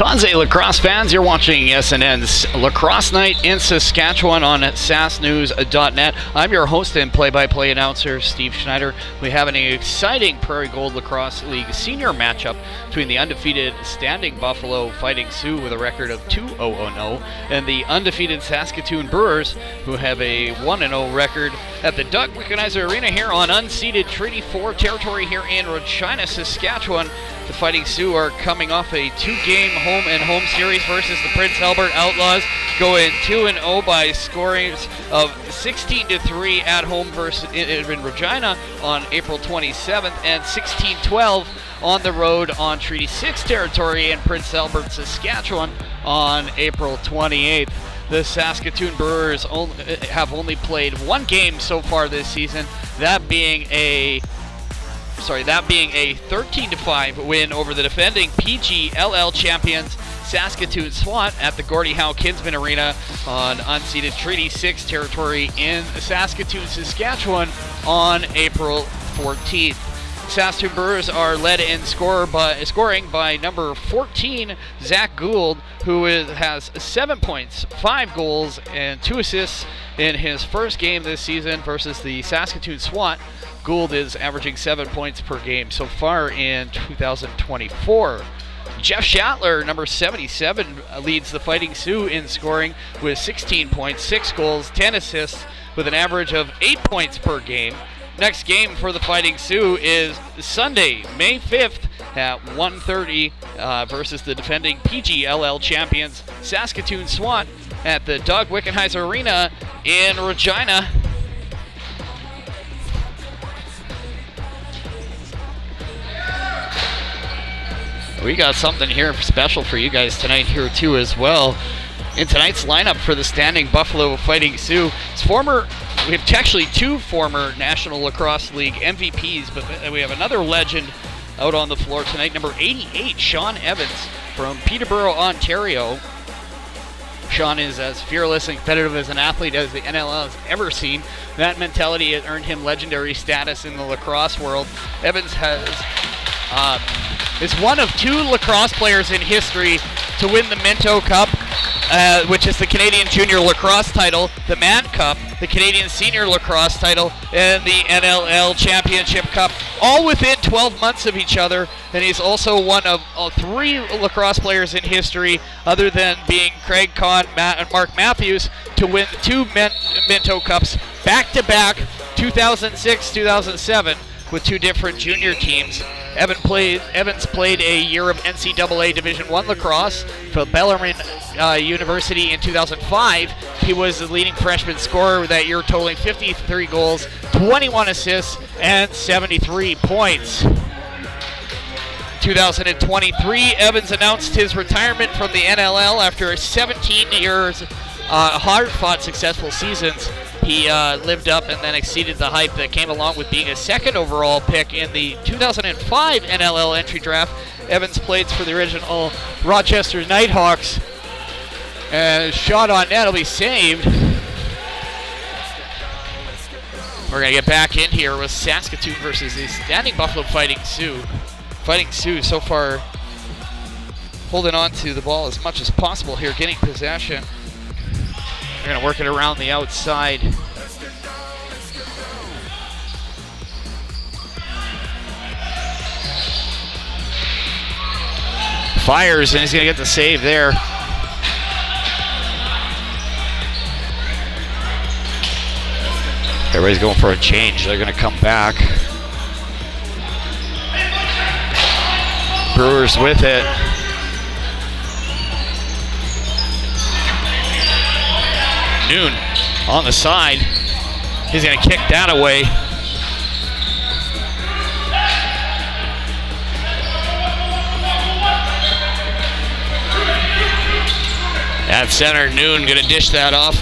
Bonze Lacrosse fans, you're watching SNN's Lacrosse Night in Saskatchewan on sassnews.net. I'm your host and play-by-play announcer, Steve Schneider. We have an exciting Prairie Gold Lacrosse League senior matchup between the undefeated standing Buffalo Fighting Sioux with a record of 2-0-0 and the undefeated Saskatoon Brewers, who have a 1-0 record at the Doug Wickenheiser Arena here on unceded Treaty 4 territory here in Regina, Saskatchewan. The Fighting Sioux are coming off a two-game home series versus the Prince Albert Outlaws, going 2-0 by scorings of 16-3 at home versus in Regina on April 27th and 16-12 on the road on Treaty 6 territory in Prince Albert, Saskatchewan on April 28th. The Saskatoon Brewers have only played one game so far this season, that being a 13-5 win over the defending PGLL champions Saskatoon SWAT at the Gordie Howe Kinsmen Arena on unceded Treaty 6 territory in Saskatoon, Saskatchewan on April 14th. Saskatoon Brewers are led in scoring by number 14, Zach Gould, who has 7 points, 5 goals, and 2 assists in his first game this season versus the Saskatoon SWAT. Gould is averaging 7 points per game so far in 2024. Jeff Schattler, number 77, leads the Fighting Sioux in scoring with 16 points, 6 goals, 10 assists, with an average of 8 points per game. Next game for the Fighting Sioux is Sunday, May 5th at 1:30 versus the defending PGLL champions Saskatoon SWAT at the Doug Wickenheiser Arena in Regina. We got something here special for you guys tonight here too as well. In tonight's lineup for the standing Buffalo Fighting Sioux, we have actually 2 former National Lacrosse League MVPs, but we have another legend out on the floor tonight, number 88, Sean Evans from Peterborough, Ontario. Sean is as fearless and competitive as an athlete as the NLL has ever seen. That mentality has earned him legendary status in the lacrosse world. Evans is one of 2 lacrosse players in history to win the Minto Cup, which is the Canadian Junior Lacrosse title, the Mann Cup, the Canadian Senior Lacrosse title, and the NLL Championship Cup, all within 12 months of each other. And he's also one of 3 lacrosse players in history, other than being Craig Conn and Mark Matthews, to win 2 Minto Cups back-to-back, 2006, 2007, with 2 different junior teams. Evans played a year of NCAA Division I lacrosse for Bellarmine University in 2005. He was the leading freshman scorer that year, totaling 53 goals, 21 assists, and 73 points. 2023, Evans announced his retirement from the NLL after 17 years hard-fought successful seasons. He lived up and then exceeded the hype that came along with being a 2nd overall pick in the 2005 NLL entry draft. Evans played for the original Rochester Nighthawks. And shot on net will be saved. We're going to get back in here with Saskatoon versus the standing Buffalo Fighting Sioux. Fighting Sioux so far holding on to the ball as much as possible here, getting possession. They're going to work it around the outside. Fires, and he's going to get the save there. Everybody's going for a change. They're going to come back. Brewers with it. Noon on the side. He's going to kick that away. At center, Noon going to dish that off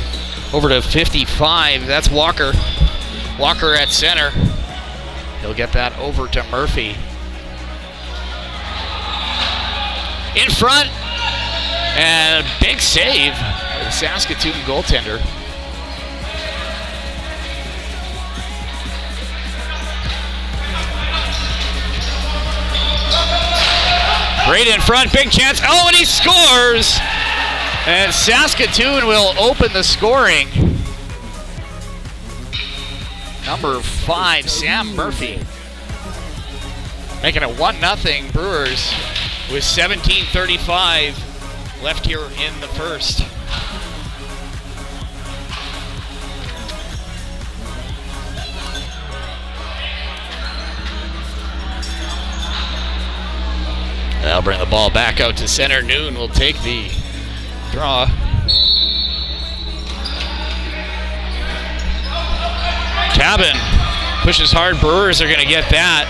over to 55. That's Walker. Walker at center. He'll get that over to Murphy. In front. And a big save. The Saskatoon goaltender. Right in front, big chance. Oh, and he scores! And Saskatoon will open the scoring. Number 5, Sam Murphy. Making it 1-0 Brewers with 17:35 left here in the first. They'll bring the ball back out to center. Noon will take the draw. Cabin pushes hard. Brewers are going to get that.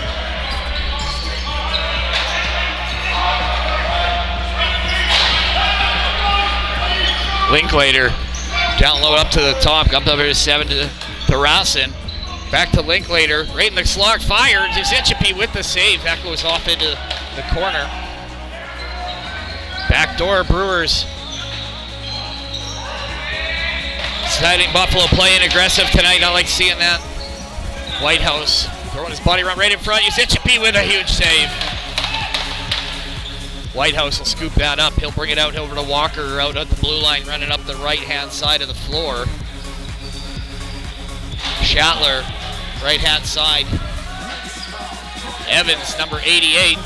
Linklater down low up to the top. Up there to 7 to Tharasin. Back to Linklater. Right in the slot. Fired. Zichipi with the save. That goes off into the corner. Backdoor Brewers. Exciting Buffalo playing aggressive tonight. I like seeing that. Whitehouse throwing his body run right in front. Zichipi with a huge save. Whitehouse will scoop that up. He'll bring it out over to Walker out at the blue line, running up the right-hand side of the floor. Shatler, right-hand side. Evans, number 88.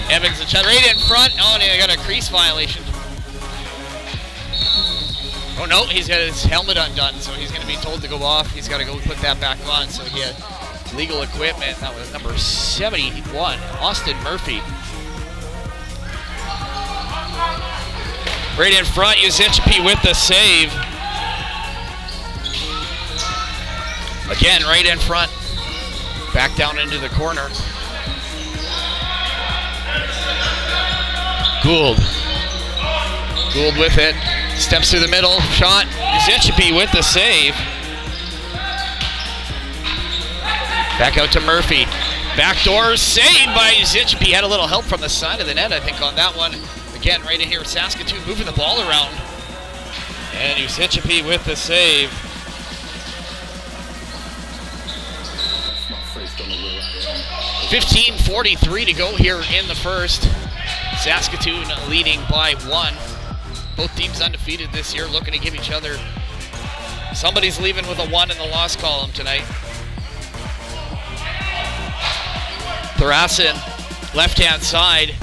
Evans and Shatler right in front. Oh, and he got a crease violation. Oh no, he's got his helmet undone, so he's going to be told to go off. He's got to go put that back on, so he had legal equipment. That was number 71, Austin Murphy. Right in front, Uzichipi with the save. Again, right in front. Back down into the corner. Gould with it. Steps through the middle. Shot. Uzichipi with the save. Back out to Murphy. Backdoor save by Uzichipi. Had a little help from the side of the net, I think, on that one. Again, right in here, Saskatoon moving the ball around. And Uzichipi with the save. .15:43 to go here in the first. Saskatoon leading by 1. Both teams undefeated this year, looking to give each other. Somebody's leaving with a 1 in the loss column tonight. Tharasin, left-hand side.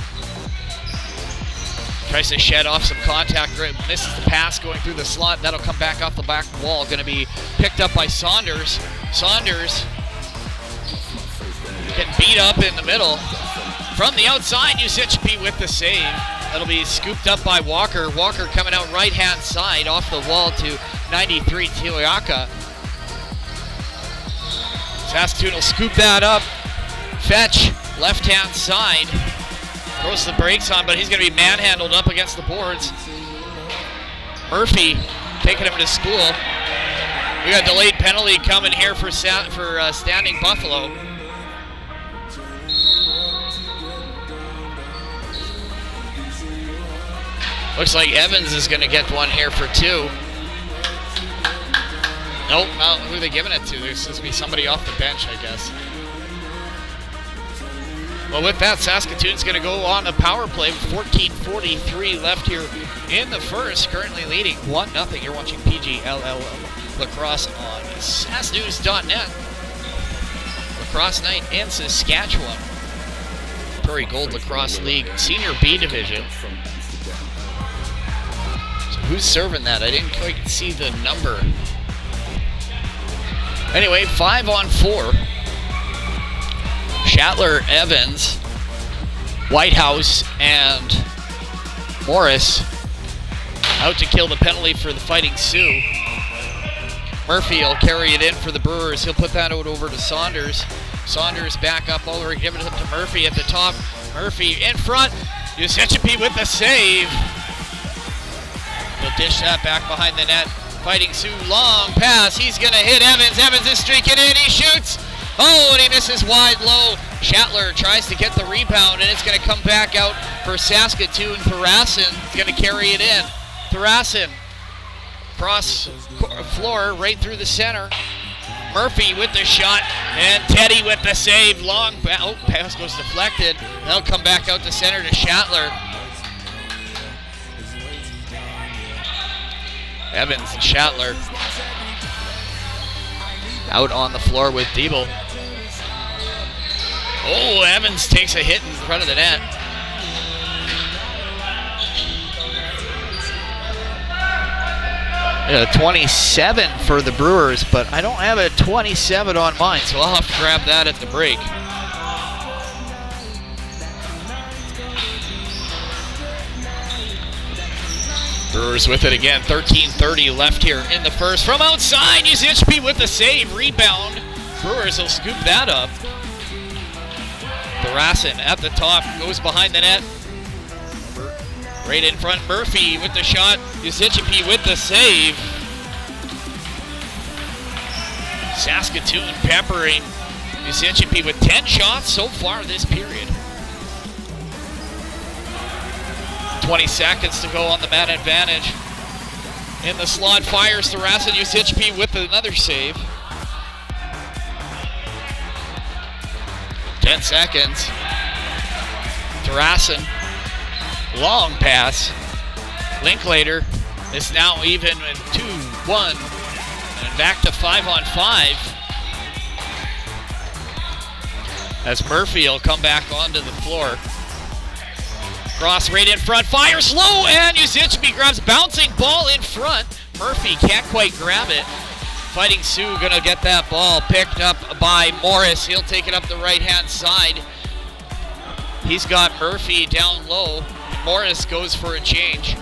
Tries to shed off some contact. Misses the pass going through the slot. That'll come back off the back wall. Going to be picked up by Saunders. Saunders getting beat up in the middle. From the outside, Uzichipi with the save. That'll be scooped up by Walker. Walker coming out right-hand side off the wall to 93, Tiliaka. Saskatoon will scoop that up. Fetch, left-hand side. Throws the brakes on, but he's going to be manhandled up against the boards. Murphy taking him to school. We got a delayed penalty coming here for standing Buffalo. Looks like Evans is going to get one here for 2. Nope, who are they giving it to? There's supposed to be somebody off the bench, I guess. Well, with that, Saskatoon's going to go on a power play with 14:43 left here in the first, currently leading 1-0. You're watching PGLL Lacrosse on sasknews.net. Lacrosse Night in Saskatchewan. Prairie Gold Lacrosse League Senior B Division. Who's serving that? I didn't quite see the number. Anyway, 5-on-4. Shatler, Evans, Whitehouse, and Morris out to kill the penalty for the Fighting Sioux. Murphy will carry it in for the Brewers. He'll put that out over to Saunders. Saunders back up all the way, giving it up to Murphy at the top. Murphy in front. Uzichipi with the save. He'll dish that back behind the net. Fighting Sioux, long pass. He's going to hit Evans. Evans is streaking in. He shoots. Oh, and he misses wide low. Shatler tries to get the rebound, and it's going to come back out for Saskatoon. Tharasin is going to carry it in. Tharasin, cross floor right through the center. Murphy with the shot, and Teddy with the save. Long pass goes deflected. They'll come back out to center to Shatler. Evans and Shatler out on the floor with Diebel. Oh, Evans takes a hit in front of the net. A 27 for the Brewers, but I don't have a 27 on mine, so I'll have to grab that at the break. Brewers with it again, 13:30 left here in the first. From outside, Uzichpi with the save, rebound. Brewers will scoop that up. Tharasin at the top, goes behind the net. Right in front, Murphy with the shot. Uzichpi with the save. Saskatoon peppering Uzichpi with 10 shots so far this period. 20 seconds to go on the man advantage. In the slot, fires Tharasin. Uzichpi with another save. 10 seconds. Tharasin. Long pass. Linklater is now even in 2-1. And back to 5-on-5. As Murphy will come back onto the floor. Cross right in front, fires low, and Uzichpi grabs bouncing ball in front. Murphy can't quite grab it. Fighting Sioux gonna get that ball picked up by Morris. He'll take it up the right-hand side. He's got Murphy down low. Morris goes for a change.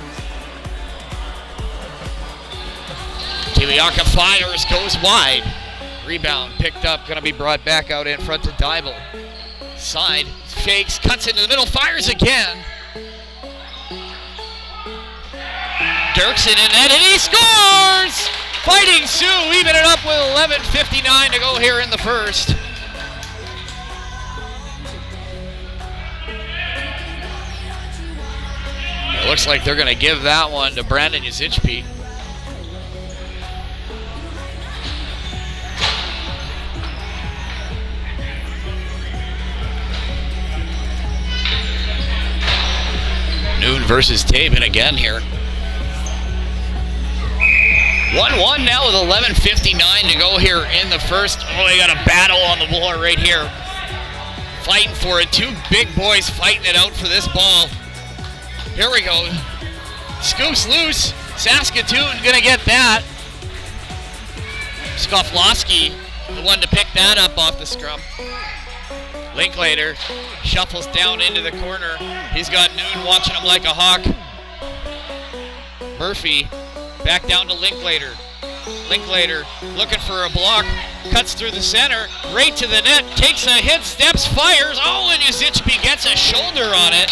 Kiliaka fires, goes wide. Rebound picked up, gonna be brought back out in front to Diebel. Side, fakes, cuts into the middle, fires again. Dirksen in net, and he scores! Fighting Sioux even it up with 11:59 to go here in the first. It looks like they're going to give that one to Brandon Uzichpi. Noon versus Tabin again here. 1-1 now with 11:59 to go here in the first. Oh, they got a battle on the floor right here. Fighting for it. Two big boys fighting it out for this ball. Here we go. Scoops loose. Saskatoon gonna get that. Skoflowski, the one to pick that up off the scrum. Linklater shuffles down into the corner. He's got Noon watching him like a hawk. Murphy back down to Linklater. Linklater looking for a block. Cuts through the center, right to the net. Takes a hit, steps, fires. Oh, and Uzichpi gets a shoulder on it.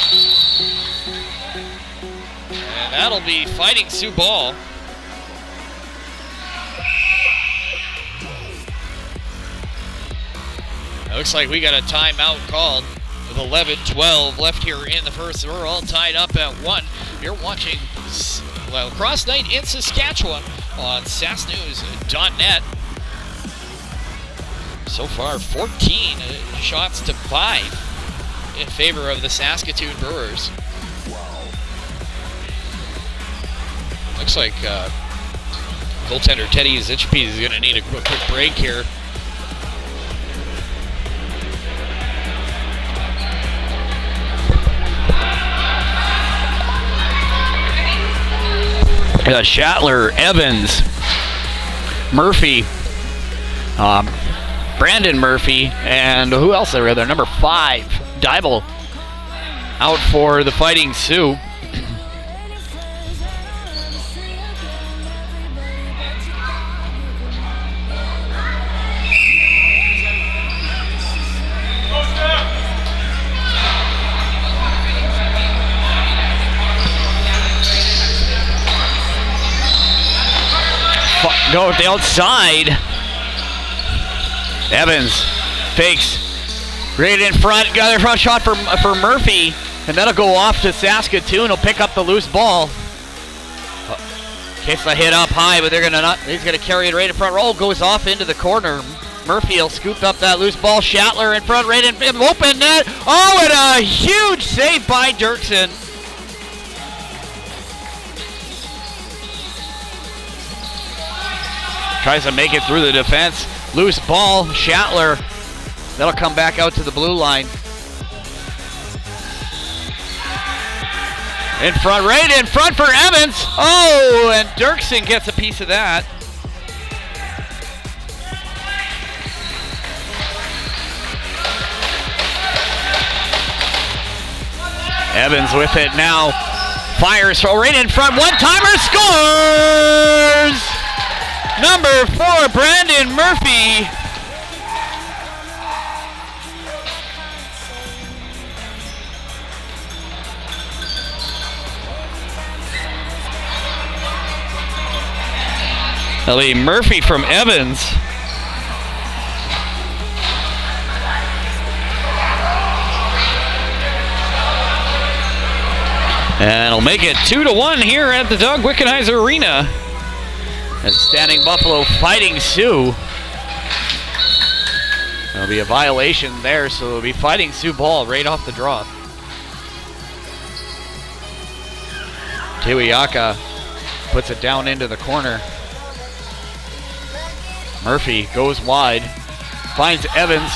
And that'll be Fighting Sioux ball. It looks like we got a timeout called with 11:12 left here in the first. We're all tied up at 1. You're watching Lacrosse Night in Saskatchewan on sasknews.net. So far, 14 shots to 5 in favor of the Saskatoon Brewers. Looks like goaltender Teddy Uzichpi is going to need a quick break here. Shatler, Evans, Murphy, Brandon Murphy, and who else are there? Number 5, Diebel, out for the Fighting Sioux. Go with the outside. Evans fakes right in front. Got a front shot for Murphy, and that'll go off to Saskatoon. He'll pick up the loose ball. Gets the hit up high, but he's gonna carry it right in front. Roll goes off into the corner. Murphy will scoop up that loose ball. Schattler in front, right in open net. Oh, and a huge save by Dirksen. Tries to make it through the defense. Loose ball, Schattler. That'll come back out to the blue line. Right in front for Evans. Oh, and Dirksen gets a piece of that. Evans with it now. Fires right in front. One-timer, scores! Number 4, Brandon Murphy. That'll be Murphy from Evans. And it'll make it 2-1 here at the Doug Wickenheiser Arena. And standing Buffalo Fighting Sioux. There'll be a violation there, so it'll be Fighting Sioux ball right off the draw. Tiwiaka puts it down into the corner. Murphy goes wide, finds Evans.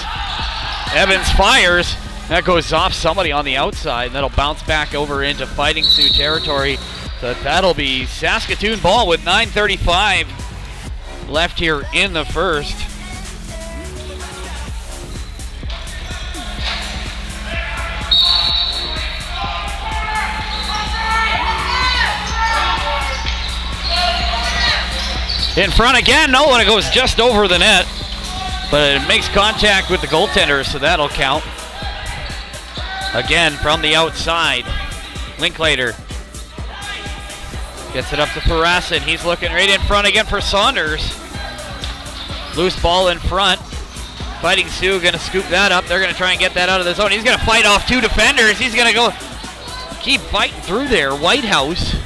Evans fires. That goes off somebody on the outside. That'll bounce back over into Fighting Sioux territory. So that'll be Saskatoon ball with 9:35 left here in the first. In front again, no, and it goes just over the net. But it makes contact with the goaltender, so that'll count. Again, from the outside, Linklater gets it up to Parasin. He's looking right in front again for Saunders. Loose ball in front. Fighting Sioux gonna scoop that up. They're gonna try and get that out of the zone. He's gonna fight off 2 defenders. He's gonna go keep fighting through there. Whitehouse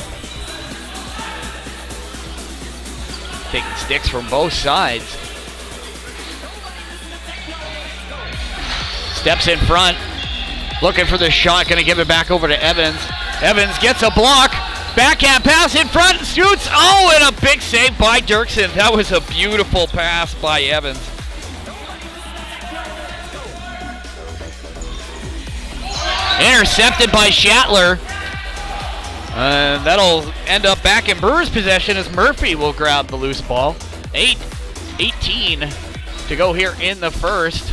taking sticks from both sides. Steps in front, looking for the shot, gonna give it back over to Evans. Evans gets a block, backhand pass in front, shoots, oh, and a big save by Dirksen. That was a beautiful pass by Evans. Intercepted by Schattler. And that'll end up back in Brewers' possession as Murphy will grab the loose ball. 8:18 to go here in the first.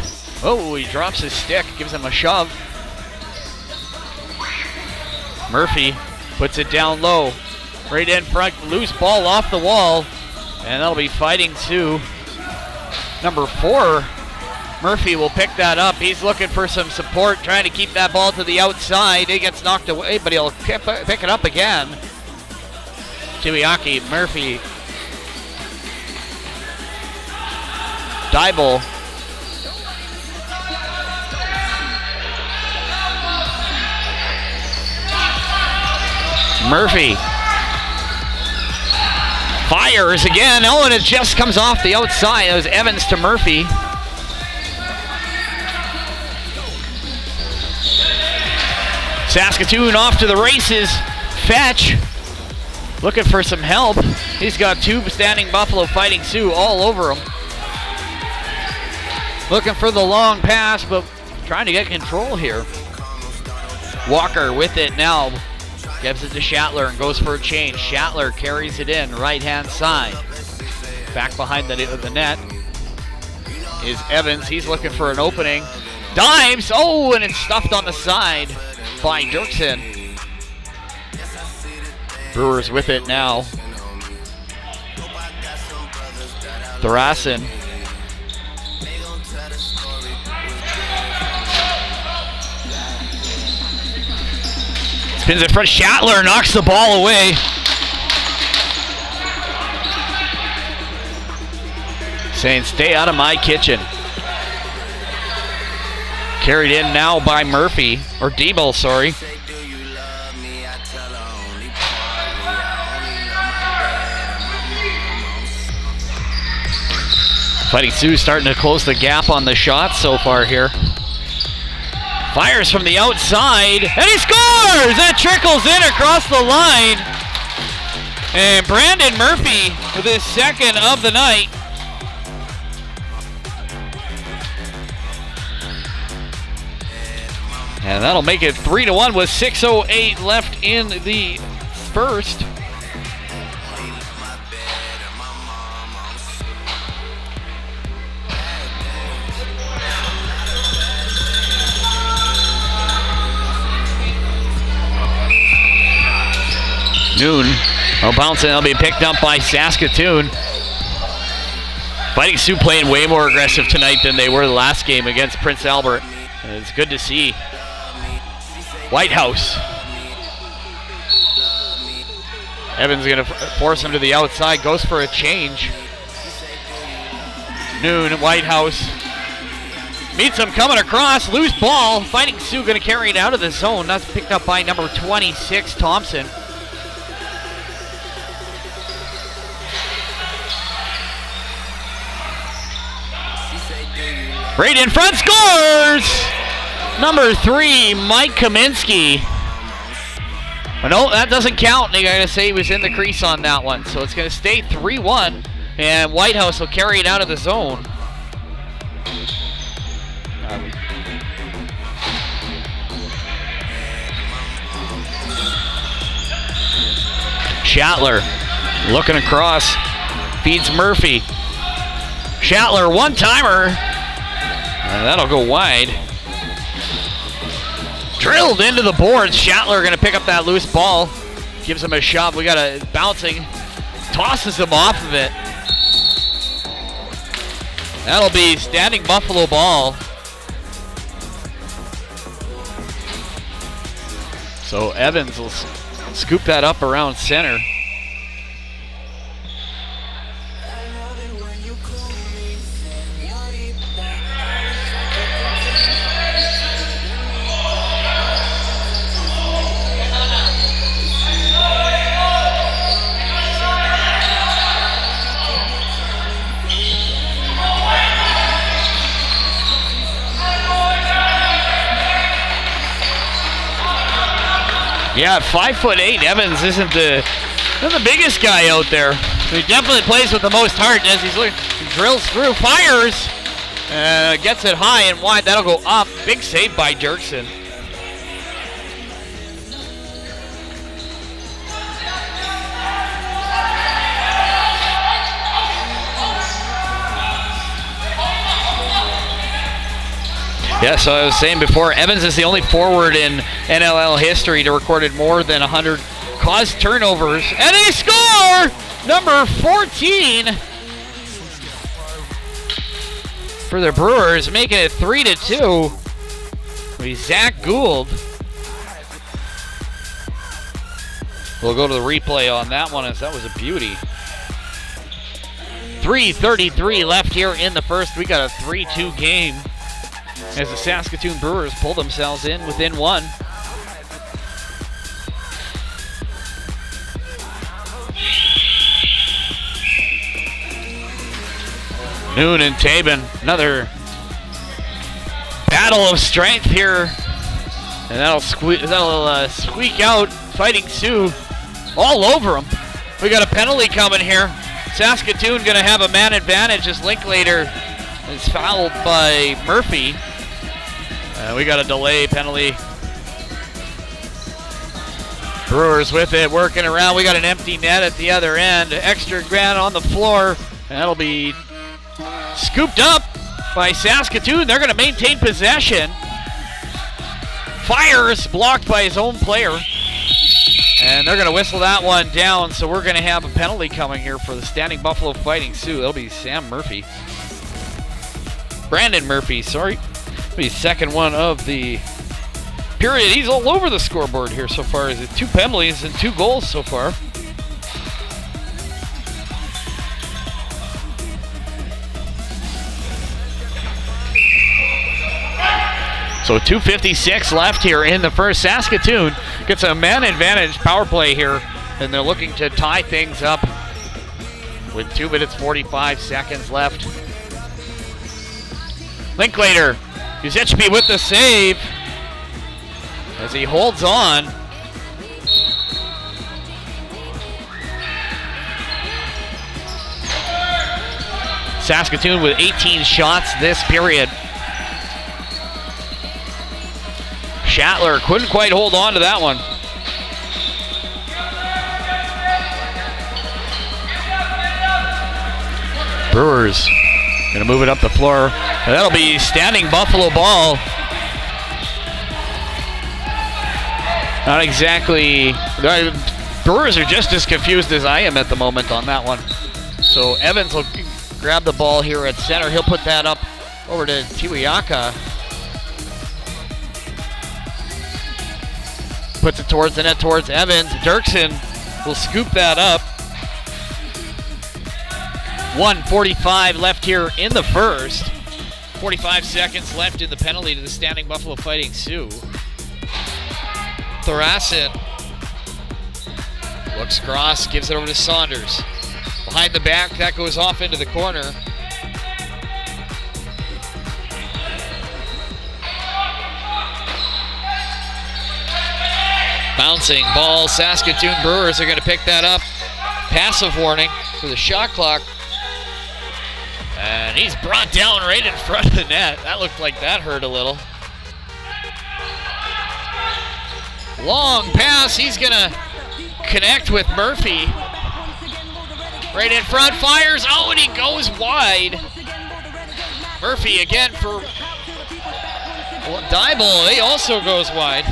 Oh, he drops his stick, gives him a shove. Murphy puts it down low. Right in front, loose ball off the wall. And that'll be Fighting Sioux. Number 4, Murphy will pick that up. He's looking for some support, trying to keep that ball to the outside. He gets knocked away, but he'll pick it up again. Tiwiaki, Murphy. Dybel. Murphy fires again. Oh, and it just comes off the outside. That was Evans to Murphy. Saskatoon off to the races. Fetch looking for some help. He's got 2 standing Buffalo Fighting Sioux all over him. Looking for the long pass, but trying to get control here. Walker with it now. Gives it to Schattler and goes for a change. Schattler carries it in, right-hand side. Back behind the net is Evans. He's looking for an opening. Dives! Oh, and it's stuffed on the side by Dirksen. Brewers with it now. Thrasin. Spins it for Schattler, knocks the ball away. Saying, stay out of my kitchen. Carried in now by Murphy, or Debo, sorry. Fighting Sioux starting to close the gap on the shots so far here. Fires from the outside, and he scores! That trickles in across the line. And Brandon Murphy with his second of the night. And that'll make it 3-1 with 6:08 left in the first. Noon. Oh, bouncing. That'll be picked up by Saskatoon. Fighting Sioux playing way more aggressive tonight than they were the last game against Prince Albert. And it's good to see. Whitehouse. Evans going to force him to the outside. Goes for a change. Noon. Whitehouse. Meets him coming across. Loose ball. Fighting Sioux going to carry it out of the zone. That's picked up by number 26, Thompson. Right in front, scores! Number 3, Mike Kaminsky. Well, no, that doesn't count. They gotta say he was in the crease on that one. So it's gonna stay 3-1, and Whitehouse will carry it out of the zone. Shatler looking across, feeds Murphy. Shatler, one-timer. And that'll go wide. Drilled into the boards. Shatler going to pick up that loose ball. Gives him a shove. We got a bouncing. Tosses him off of it. That'll be standing Buffalo ball. So Evans will scoop that up around center. Yeah, at 5'8", Evans isn't the biggest guy out there. He definitely plays with the most heart as he's looking. He drills through, fires, gets it high and wide. That'll go up. Big save by Dirksen. Yeah, so I was saying before, Evans is the only forward in NLL history to recorded more than 100 caused turnovers. And they score! Number 14 for the Brewers, making it 3-2. Zach Gould. We'll go to the replay on that one as that was a beauty. 3:33 left here in the first. We got a 3-2 game as the Saskatoon Brewers pull themselves in within one. Noon and Tabin, another battle of strength here, and that'll squeak out Fighting Sioux all over them. We got a penalty coming here. Saskatoon going to have a man advantage as Linklater is fouled by Murphy. We got a delay penalty. Brewers with it, working around. We got an empty net at the other end. Extra ground on the floor. And that'll be scooped up by Saskatoon. They're going to maintain possession. Fires, blocked by his own player. And they're going to whistle that one down. So we're going to have a penalty coming here for the standing Buffalo Fighting Sioux. That'll be Sam Murphy. Brandon Murphy, sorry. That'll be second one of the period. He's all over the scoreboard here so far. Is it 2 penalties and 2 goals so far? So 2:56 left here in the first. Saskatoon gets a man advantage power play here, and they're looking to tie things up with 2 minutes 45 seconds left. Linklater, Uzechby with the save as he holds on. Saskatoon with 18 shots this period. Schattler couldn't quite hold on to that one. Brewers gonna move it up the floor. And that'll be standing Buffalo ball. Not exactly. Brewers are just as confused as I am at the moment on that one. So Evans will grab the ball here at center. He'll put that up over to Tiwiaka. Puts it towards the net, towards Evans. Dirksen will scoop that up. 1:45 left here in the first. 45 seconds left in the penalty to the standing Buffalo Fighting Sioux. Tharasin looks cross, gives it over to Saunders. Behind the back, that goes off into the corner. Bouncing ball, Saskatoon Brewers are going to pick that up. Passive warning for the shot clock. And he's brought down right in front of the net. That looked like that hurt a little. Long pass, he's going to connect with Murphy. Right in front, fires, oh, and he goes wide. Murphy again for Dybel, he also goes wide.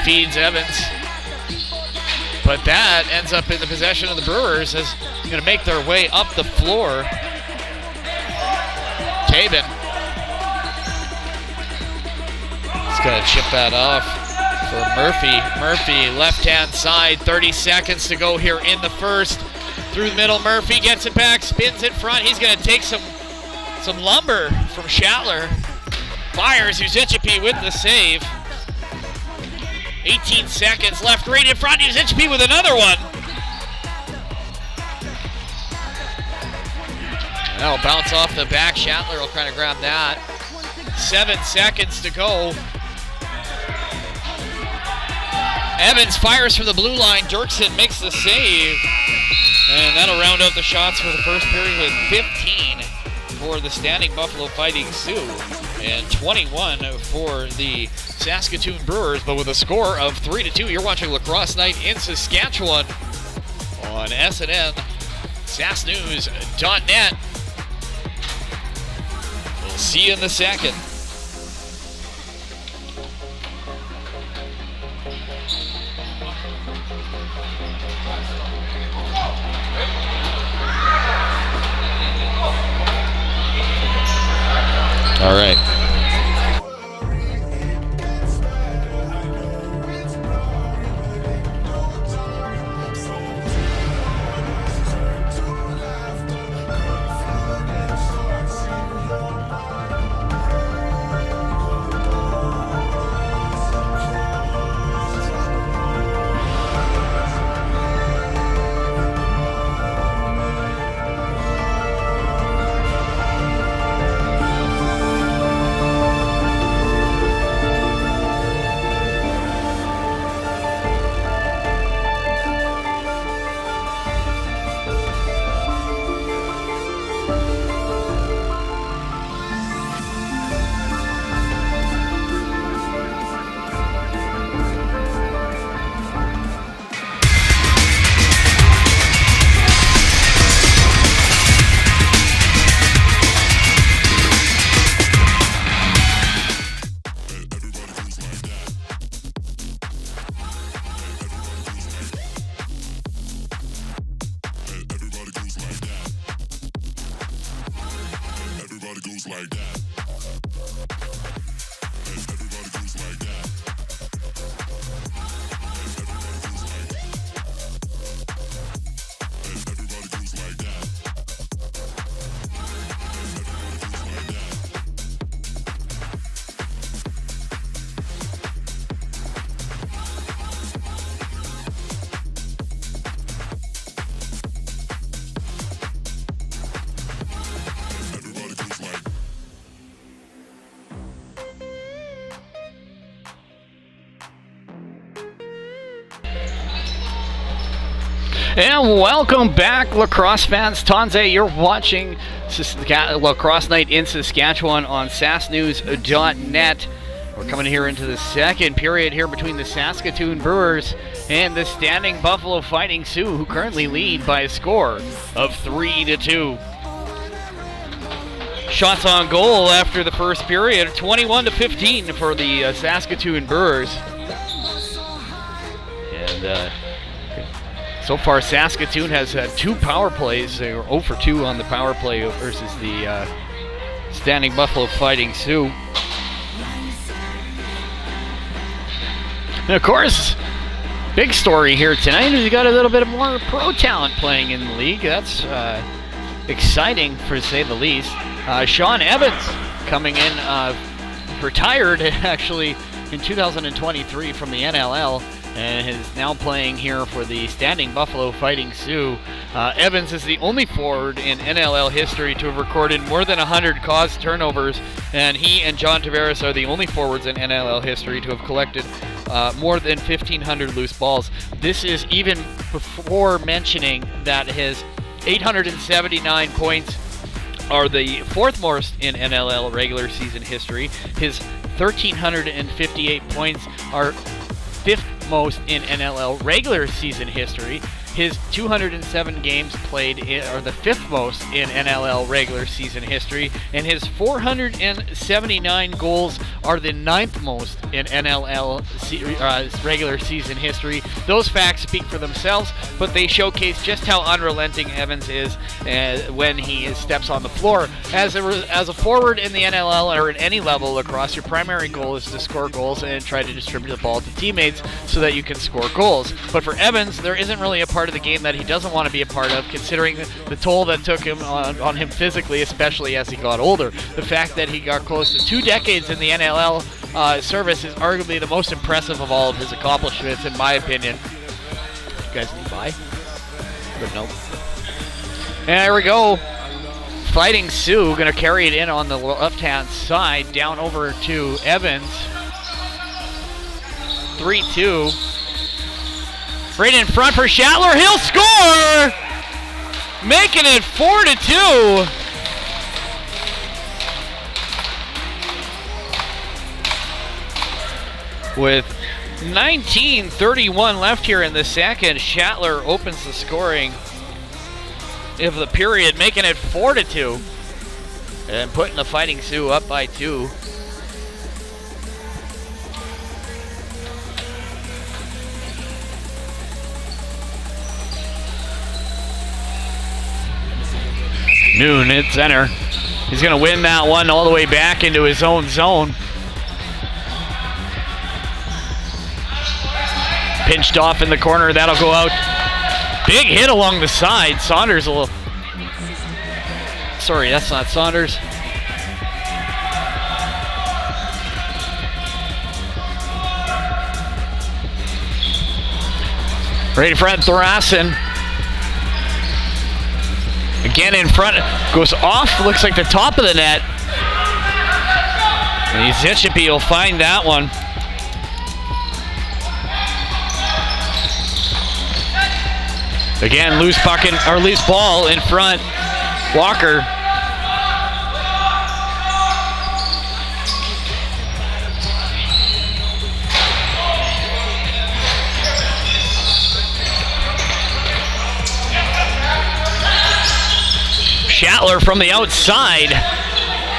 Feeds Evans. But that ends up in the possession of the Brewers as they're going to make their way up the floor. Tabin. He's going to chip that off for Murphy. Murphy, left-hand side, 30 seconds to go here in the first. Through the middle, Murphy gets it back, spins in front. He's going to take some lumber from Schattler. Fires, Uzechby with the save. 18 seconds left, right in front. Uzechby with another one. That'll bounce off the back. Schattler will kind of grab that. 7 seconds to go. Evans fires from the blue line. Dirksen makes the save. And that'll round out the shots for the first period with 15 for the standing Buffalo Fighting Sioux and 21 for the Saskatoon Brewers, but with a score of 3-2. You're watching Lacrosse Night in Saskatchewan on SNN, SaskNews.net. We'll see you in the second. All right. And welcome back, Lacrosse fans. Tansi, you're watching Lacrosse Night in Saskatchewan on sasknews.net. We're coming here into the second period here between the Saskatoon Brewers and the standing Buffalo Fighting Sioux, who currently lead by a score of 3-2. Shots on goal after the first period, 21-15 for the Saskatoon Brewers. And so far, Saskatoon has had 2 power plays. They were 0 for 2 on the power play versus the standing Buffalo Fighting Sioux. And of course, big story here tonight is you got a little bit of more pro talent playing in the league. That's exciting, for to say the least. Sean Evans coming in, retired actually in 2023 from the NLL, and is now playing here for the standing Buffalo Fighting Sioux. Evans is the only forward in NLL history to have recorded more than 100 caused turnovers, and he and John Tavares are the only forwards in NLL history to have collected more than 1,500 loose balls. This is even before mentioning that his 879 points are the 4th most in NLL regular season history. His 1,358 points are 5th most in NLL regular season history. His 207 games played are the 5th most in NLL regular season history, and his 479 goals are the 9th most in NLL regular season history. Those facts speak for themselves, but they showcase just how unrelenting Evans is when he steps on the floor. As a forward in the NLL or at any level lacrosse, your primary goal is to score goals and try to distribute the ball to teammates so that you can score goals. But for Evans, there isn't really a part of the game that he doesn't want to be a part of, considering the toll that took him on him physically, especially as he got older. The fact that he got close to 2 decades in the NLL service is arguably the most impressive of all of his accomplishments, in my opinion. You guys need buy? But no. And there we go. Fighting Sioux going to carry it in on the left-hand side, down over to Evans. 3-2. Right in front for Shatler. He'll score! Making it 4-2. With 19:31 left here in the second, Shatler opens the scoring of the period, making it 4-2. And putting the Fighting Sioux up by 2. Noon at center. He's going to win that one all the way back into his own zone. Pinched off in the corner. That'll go out. Big hit along the side. Saunders will... Sorry, that's not Saunders. Right in front, Thrassen. Again in front, goes off, looks like the top of the net. And Zichipi will find that one. Again, loose ball in front. Walker. Shatler from the outside.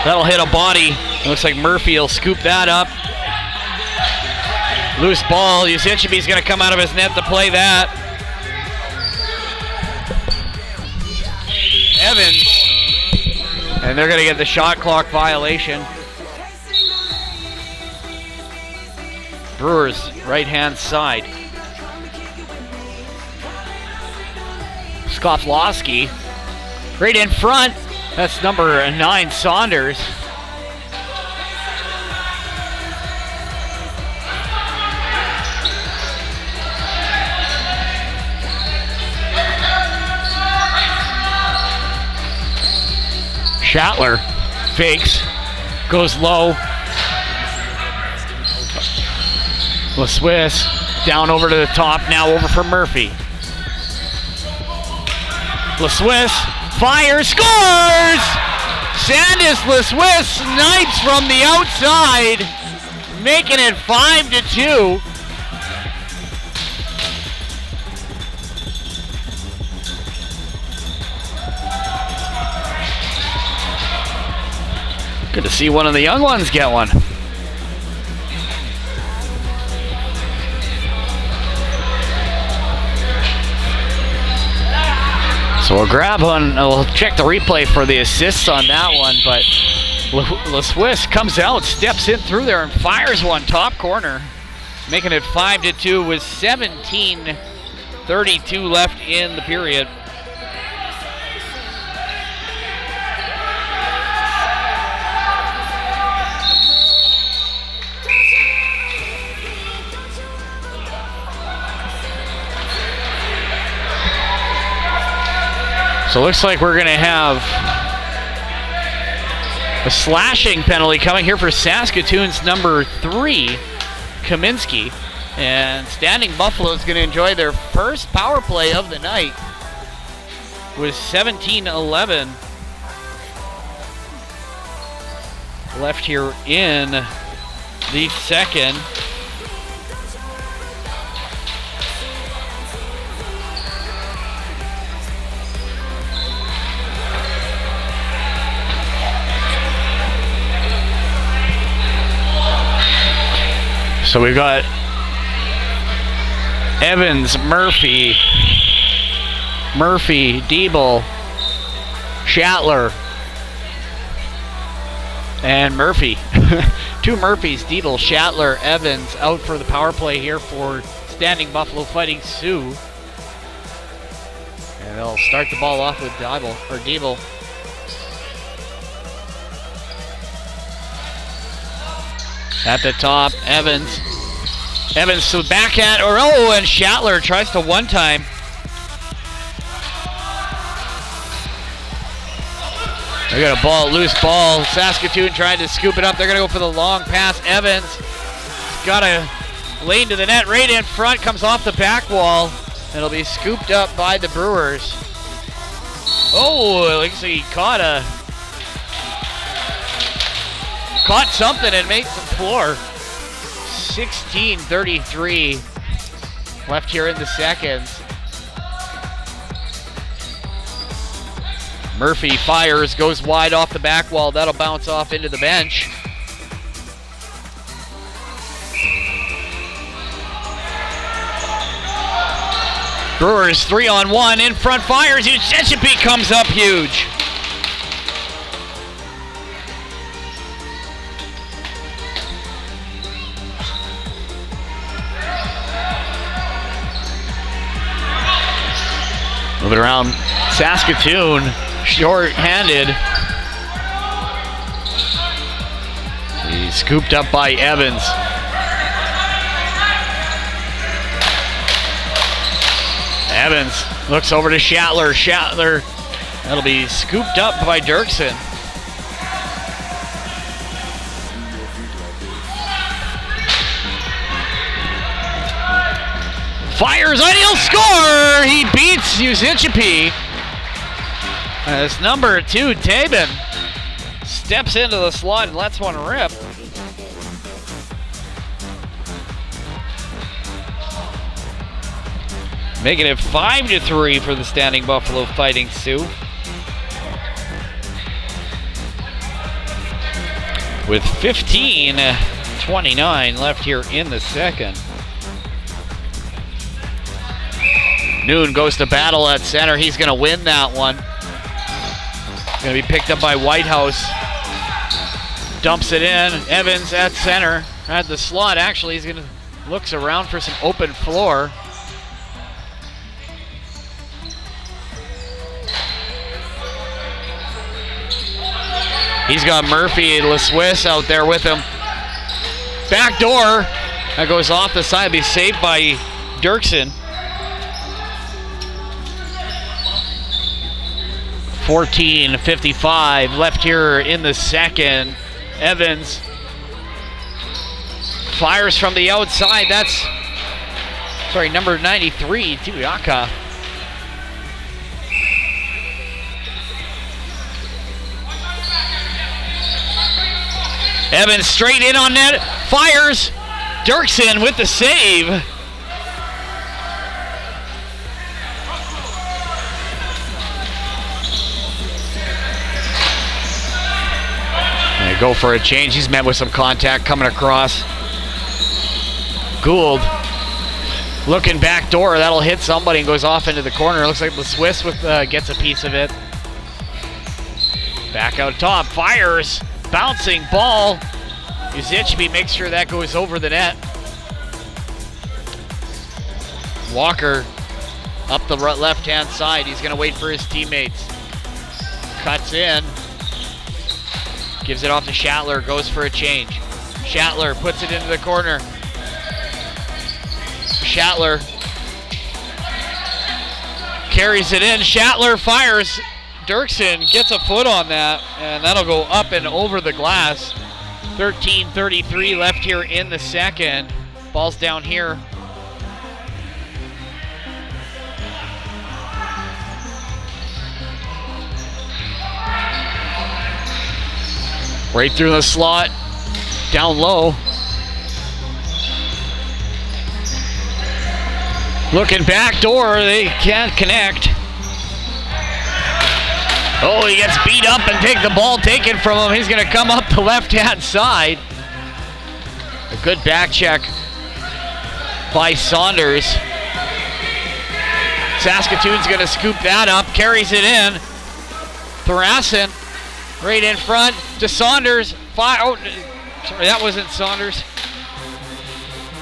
That'll hit a body. It looks like Murphy will scoop that up. Loose ball. Yusinchibi's going to come out of his net to play that. Evans. And they're going to get the shot clock violation. Brewers, right-hand side. Skoflowski. Right in front, that's number 9, Saunders. Shatler fakes, goes low. LaSwiss down over to the top, now over for Murphy. LeSwiss fires, scores! Sandis LeSwiss snipes from the outside, making it 5-2. Good to see one of the young ones get one. So we'll grab one, we'll check the replay for the assists on that one, but LeSwiss comes out, steps in through there and fires one top corner, making it 5-2 with 17:32 left in the period. So it looks like we're going to have a slashing penalty coming here for Saskatoon's number 3, Kaminsky. And Standing Buffalo is going to enjoy their first power play of the night with 17:11 left here in the second. So we've got Evans, Murphy, Diebel, Schattler, and Murphy. Two Murphys, Diebel, Schattler, Evans out for the power play here for Standing Buffalo Fighting Sioux. And they'll start the ball off with Diebel. At the top, Evans to the backhand, and Schattler tries to one-time. They got a loose ball. Saskatoon trying to scoop it up. They're going to go for the long pass. Evans got a lane to the net right in front, comes off the back wall. It'll be scooped up by the Brewers. Oh, it looks like he caught something and made some floor. 16:33 left here in the second. Murphy fires, goes wide off the back wall. That'll bounce off into the bench. Brewers 3-on-1 in front, fires. Unceded comes up huge. Moving around Saskatoon, short-handed. He's scooped up by Evans. Evans looks over to Schattler. That'll be scooped up by Dirksen. Fires and he'll score! He beats Uzichipi. As number 2, Tabin, steps into the slot and lets one rip. Making it 5-3 for the Standing Buffalo Fighting Sioux. With 15:29 left here in the second. Noon goes to battle at center. He's going to win that one. Going to be picked up by Whitehouse. Dumps it in. Evans at center. At the slot, actually. He's going to looks around for some open floor. He's got Murphy and LeSwiss out there with him. Back door. That goes off the side. Be saved by Dirksen. 14:55 left here in the second. Evans fires from the outside. That's, number 93, Tuiaka. Evans straight in on net, fires. Dirksen with the save. They go for a change. He's met with some contact coming across. Gould looking back door. That'll hit somebody and goes off into the corner. Looks like the Swiss gets a piece of it. Back out top, fires. Bouncing ball. Uzichby makes sure that goes over the net. Walker up the left-hand side. He's going to wait for his teammates. Cuts in. Gives it off to Schattler. Goes for a change. Schattler puts it into the corner. Schattler carries it in. Schattler fires. Dirksen gets a foot on that, and that'll go up and over the glass. 13:33 left here in the second. Ball's down here. Right through the slot, down low. Looking back door, they can't connect. Oh, he gets beat up and take the ball taken from him. He's going to come up the left-hand side. A good back check by Saunders. Saskatoon's going to scoop that up, carries it in. Thrassen right in front to Saunders. Oh, sorry, that wasn't Saunders.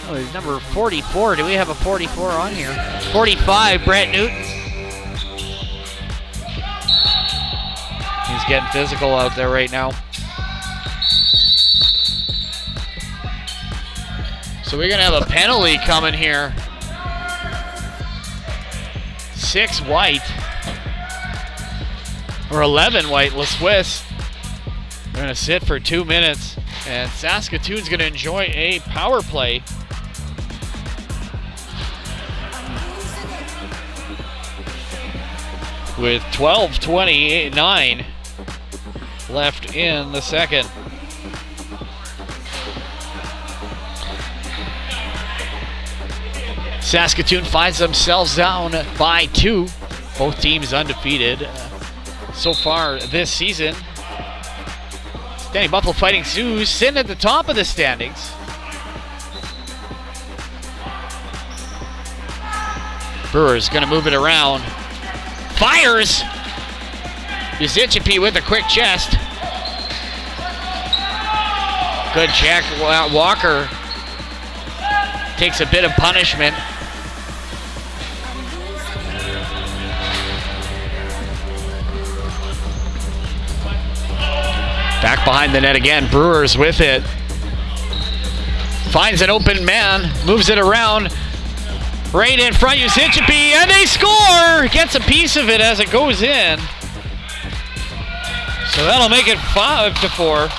Oh, he's number 44. Do we have a 44 on here? 45, Brett Newton. He's getting physical out there right now. So we're going to have a penalty coming here. 6 white. Or 11 white, La Swiss. They're going to sit for 2 minutes. And Saskatoon's going to enjoy a power play. With 12:29 left in the second. Saskatoon finds themselves down by 2. Both teams undefeated so far this season. Standing Buffalo Fighting Sioux sitting at the top of the standings. Brewers gonna move it around. Fires! Uzichby with a quick chest. Good check. Walker takes a bit of punishment. Back behind the net again. Brewers with it. Finds an open man. Moves it around. Right in front, Uzichby, and they score! Gets a piece of it as it goes in. So that'll make it 5-4.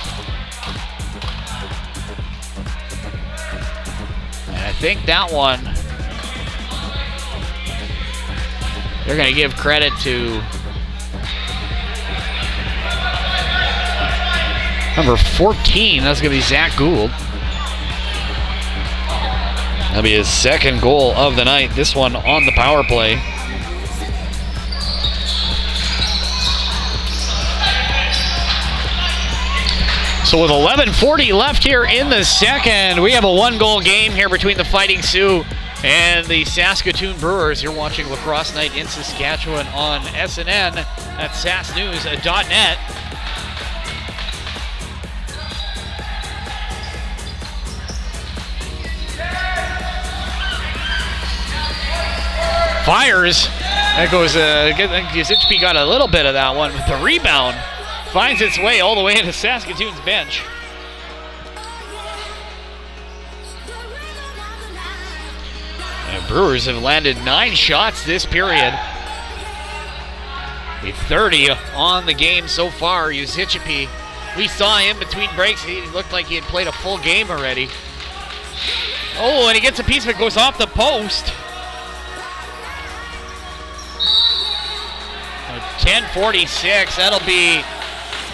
And I think that one, they're going to give credit to number 14. That's going to be Zach Gould. That'll be his second goal of the night. This one on the power play. So with 11:40 left here in the second, we have a 1-goal game here between the Fighting Sioux and the Saskatoon Brewers. You're watching Lacrosse Night in Saskatchewan on SNN at sassnews.net. Fires. That goes, Uzichby got a little bit of that one, but the rebound finds its way all the way into Saskatoon's bench. And Brewers have landed 9 shots this period. With 30 on the game so far. Uzichby, we saw him between breaks. He looked like he had played a full game already. Oh, and he gets a piece of it, goes off the post. 10:46, that'll be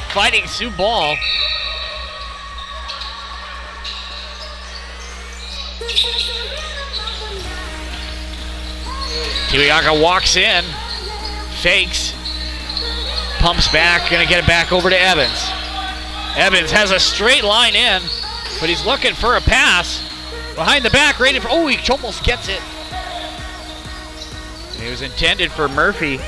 Fighting Sioux ball. Kiwiaka walks in, fakes, pumps back, gonna get it back over to Evans. Evans has a straight line in, but he's looking for a pass. Behind the back, right in front. Oh, he almost gets it. It was intended for Murphy.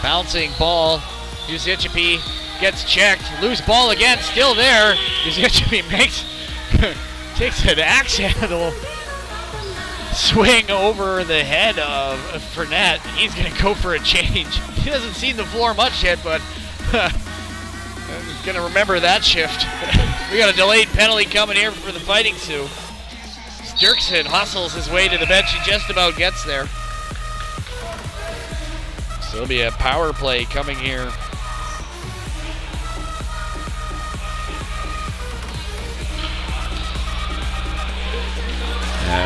Bouncing ball. Uzichipi gets checked. Loose ball again, still there. Uzichipi takes an axe handle swing over the head of Fournette. He's going to go for a change. He hasn't seen the floor much yet, but going to remember that shift. We got a delayed penalty coming here for the Fighting Sioux. Dirksen hustles his way to the bench. He just about gets there. So there'll be a power play coming here.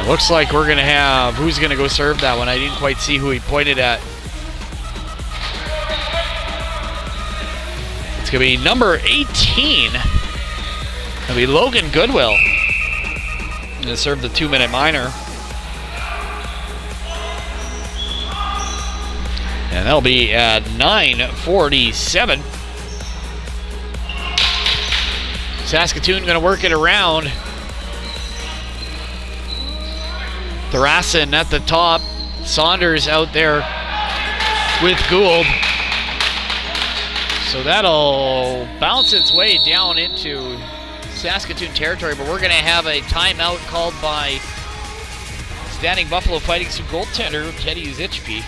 Looks like we're going to have, who's going to go serve that one? I didn't quite see who he pointed at. It's going to be number 18. It'll be Logan Goodwill. Going to serve the 2-minute minor. And that'll be at 9:47. Saskatoon going to work it around. Tharasin at the top. Saunders out there with Gould. So that'll bounce its way down into Saskatoon territory, but we're going to have a timeout called by standing Buffalo Fighting Sioux goaltender Teddy Uzichpi.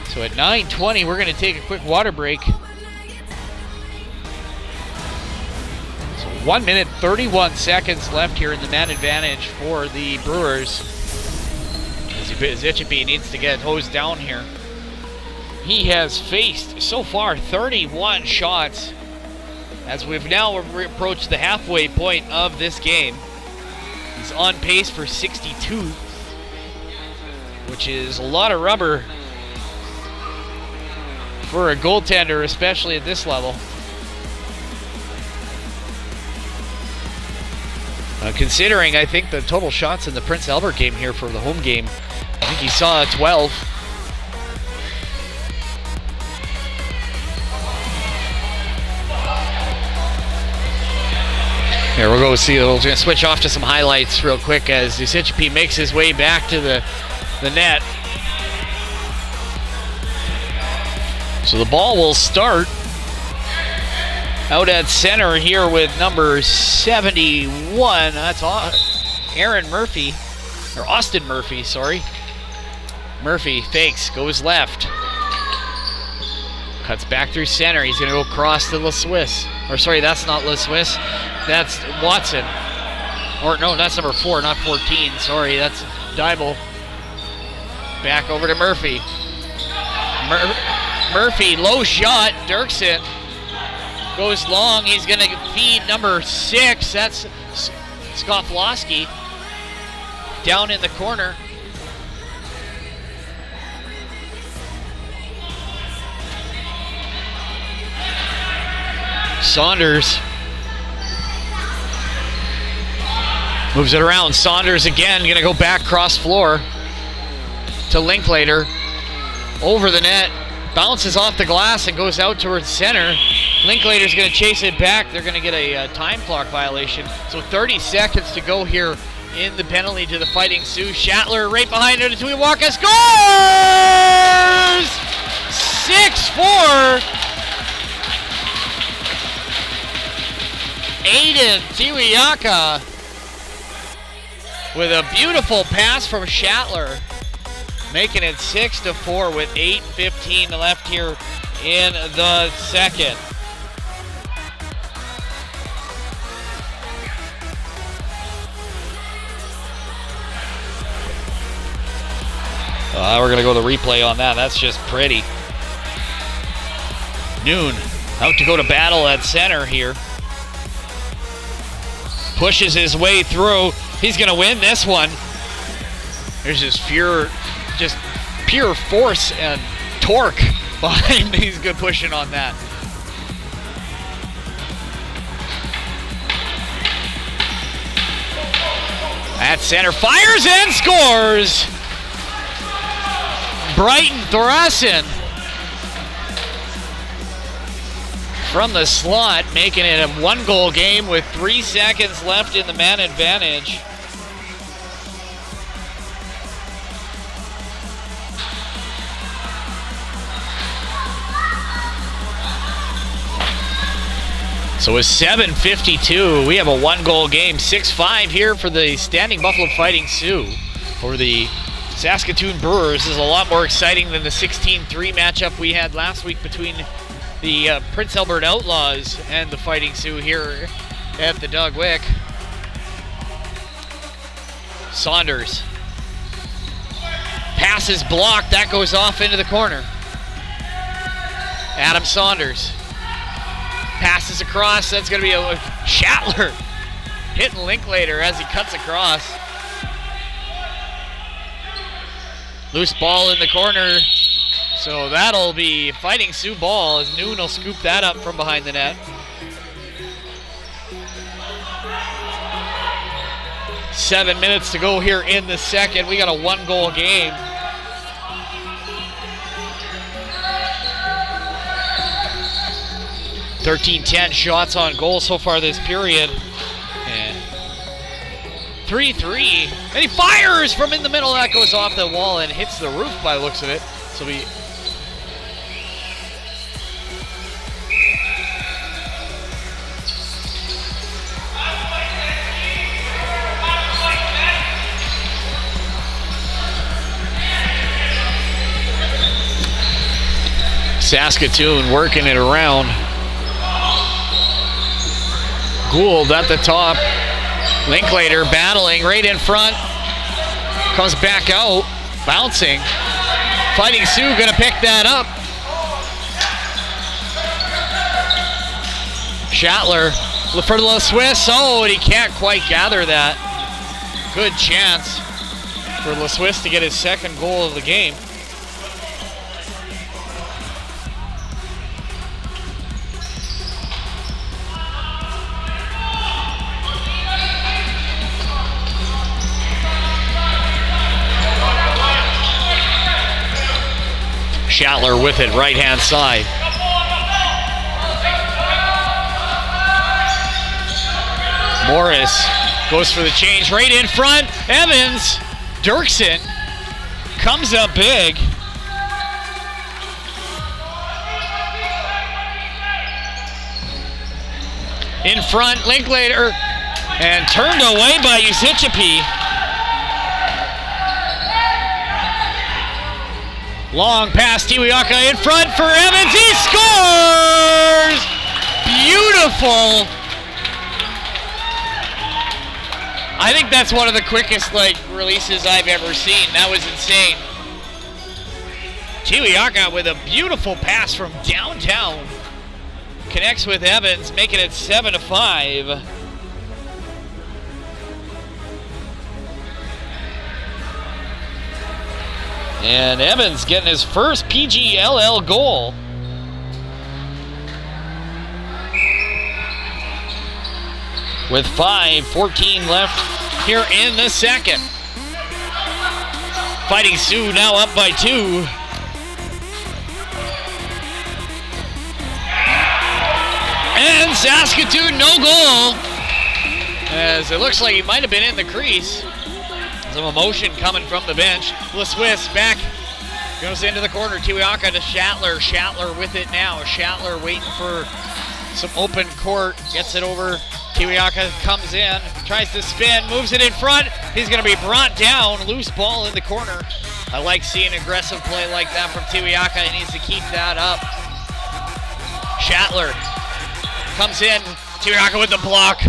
So at 9:20, we're going to take a quick water break. So 1 minute 31 seconds left here in the man advantage for the Brewers. Uzichpi needs to get hosed down here. He has faced so far 31 shots as we've now approached the halfway point of this game. He's on pace for 62, which is a lot of rubber for a goaltender, especially at this level. Considering, I think, the total shots in the Prince Albert game here for the home game, I think he saw 12. Here, we'll go see. We're going to switch off to some highlights real quick as Uzichpi makes his way back to the net. So the ball will start out at center here with number 71. That's Aaron Murphy, or Austin Murphy, sorry. Murphy fakes, goes left. Cuts back through center. He's going to go across to Le Swiss. Or sorry, that's not Le Swiss. That's Watson. Or no, that's number 4, not 14. Sorry, that's Dybel. Back over to Murphy. Murphy, low shot. Dirksen goes long. He's going to feed number 6. That's Skoflowski. Down in the corner. Saunders moves it around. Saunders again, going to go back cross floor to Linklater. Over the net, bounces off the glass and goes out towards center. Linklater's going to chase it back. They're going to get a time clock violation. So 30 seconds to go here in the penalty to the Fighting Sioux. Schattler right behind it. Tuiwaka scores! 6-4. Aiden Tuiwaka with a beautiful pass from Schattler, making it 6-4 with 8:15 left here in the second. We're going to go to the replay on that. That's just pretty. Noon out to go to battle at center here. Pushes his way through. He's going to win this one. There's just pure force and torque behind. He's good pushing on that. At center, fires and scores! Brighton Thorasin from the slot, making it a 1-goal game with 3 seconds left in the man advantage. So with 7:52, we have a 1-goal game. 6-5 here for the standing Buffalo Fighting Sioux over the Saskatoon Brewers. This is a lot more exciting than the 16-3 matchup we had last week between the Prince Albert Outlaws and the Fighting Sioux here at the Doug Wick. Saunders. Pass is blocked. That goes off into the corner. Adam Saunders. Passes across. That's going to be a Shatler hitting Linklater as he cuts across. Loose ball in the corner. So that'll be Fighting Sioux ball as Noon will scoop that up from behind the net. Seven minutes to go here in the second. We got a 1-goal game. (13-10) shots on goal so far this period. And 3-3. And he fires from in the middle. That goes off the wall and hits the roof by the looks of it. So we Saskatoon working it around. Gould at the top. Linklater battling right in front. Comes back out. Bouncing. Fighting Sioux gonna pick that up. Shatler for the Swiss. Oh, and he can't quite gather that. Good chance for the Swiss to get his second goal of the game. Shatler with it, right-hand side. Morris goes for the change right in front. Evans, Dirksen comes up big. In front, Linklater, and turned away by Usichipi. Long pass, Tiwiaka in front for Evans. He scores! Beautiful. I think that's one of the quickest releases I've ever seen. That was insane. Tiwiaka with a beautiful pass from downtown. Connects with Evans, making it 7-5. And Evans getting his first PGLL goal. With 5:14 left here in the second. Fighting Sioux now up by 2. And Saskatoon no goal. As it looks like he might have been in the crease. Some emotion coming from the bench. Le Swiss back, goes into the corner. Tiwiaka to Shatler. Shatler with it now. Shatler waiting for some open court. Gets it over. Tiwiaka comes in, tries to spin, moves it in front. He's going to be brought down. Loose ball in the corner. I like seeing aggressive play like that from Tiwiaka. He needs to keep that up. Shatler comes in. Tiwiaka with the block.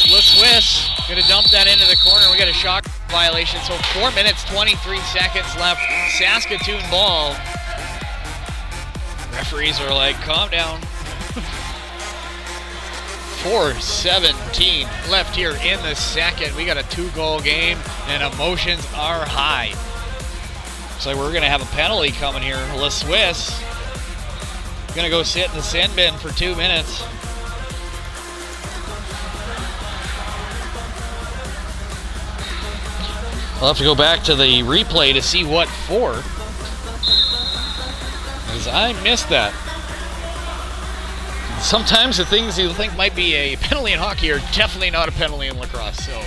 Le Swiss gonna dump that into the corner. We got a shot violation, so 4 minutes, 23 seconds left. Saskatoon ball. Referees are like, calm down. 4:17 left here in the second. We got a 2-goal game, and emotions are high. Looks like we're gonna have a penalty coming here. Le Swiss gonna go sit in the sin bin for 2 minutes. I'll have to go back to the replay to see what for, because I missed that. Sometimes the things you think might be a penalty in hockey are definitely not a penalty in lacrosse. So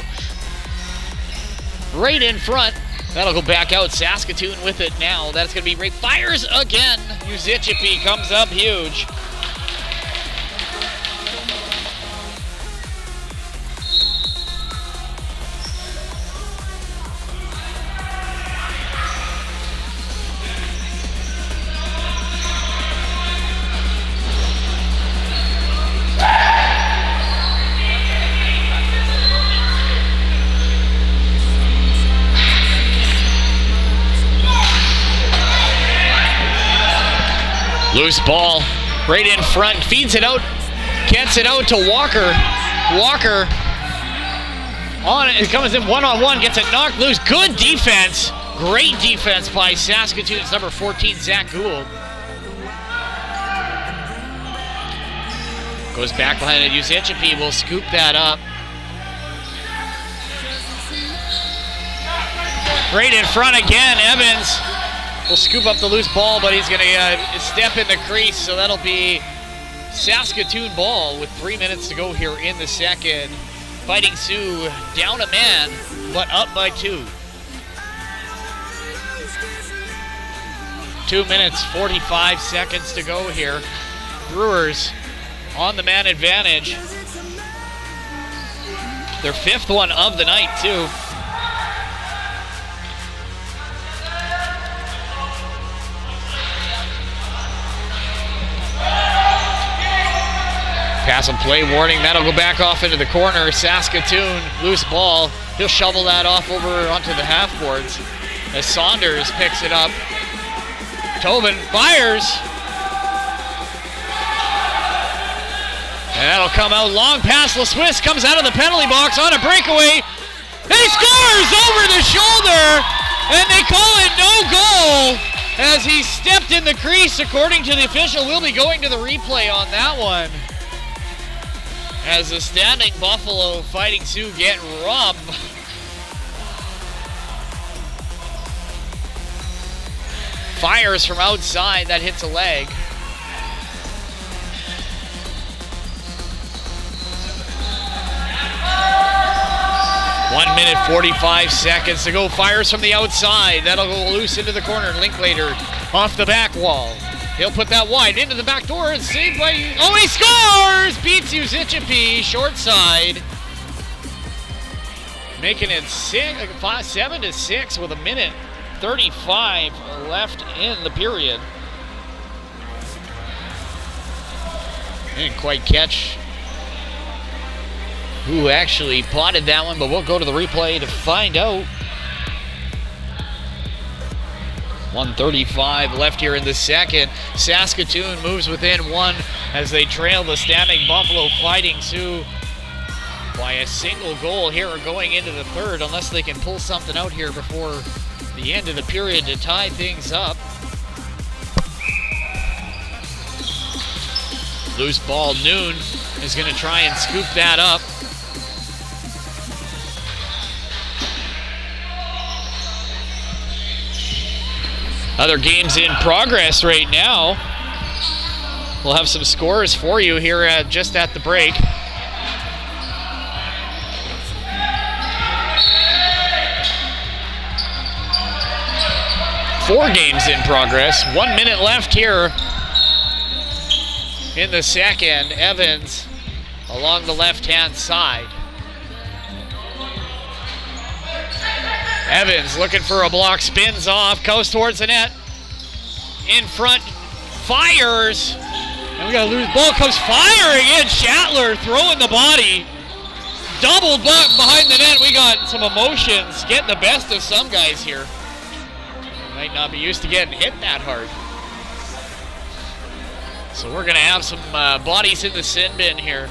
right in front, that'll go back out. Saskatoon with it now. That's going to be right. Fires again. Uzichipi comes up huge. Loose ball right in front, feeds it out, gets it out to Walker. Walker on it, comes in one-on-one, gets it knocked loose. Good defense, great defense by Saskatoon's number 14, Zach Gould. Goes back behind it, Uzichipi will scoop that up. Right in front again, Evans will scoop up the loose ball, but he's going to step in the crease, so that'll be Saskatoon ball with 3 minutes to go here in the second. Fighting Sioux down a man, but up by 2. 2 minutes, 45 seconds to go here. Brewers on the man advantage. Their 5th one of the night, too. Pass and play warning. That'll go back off into the corner. Saskatoon, loose ball. He'll shovel that off over onto the half boards as Saunders picks it up. Tobin fires. And that'll come out. Long pass. LaSwiss comes out of the penalty box on a breakaway. He scores over the shoulder, and they call it no goal as he stepped in the crease. According to the official, we'll be going to the replay on that one, as the standing Buffalo Fighting Sioux get robbed. Fires from outside, that hits a leg. One minute, 45 seconds to go. Fires from the outside. That'll go loose into the corner. Linklater off the back wall. He'll put that wide into the back door and saved by... Oh, he scores! Beats Uzichipi, short side. Making it 7-6 with 1:35 left in the period. Didn't quite catch who actually plotted that one, but we'll go to the replay to find out. 1:35 left here in the second. Saskatoon moves within 1 as they trail the standing Buffalo Fighting Sioux by a single goal here going into the third, unless they can pull something out here before the end of the period to tie things up. Loose ball. Noon is going to try and scoop that up. Other games in progress right now. We'll have some scores for you here just at the break. Four games in progress. 1 minute left here in the second. Evans along the left-hand side. Evans looking for a block, spins off, goes towards the net. In front, fires. And we got a loose ball, comes firing in. Shatler throwing the body. Doubled behind the net. We got some emotions getting the best of some guys here. Might not be used to getting hit that hard. So we're going to have some bodies in the sin bin here,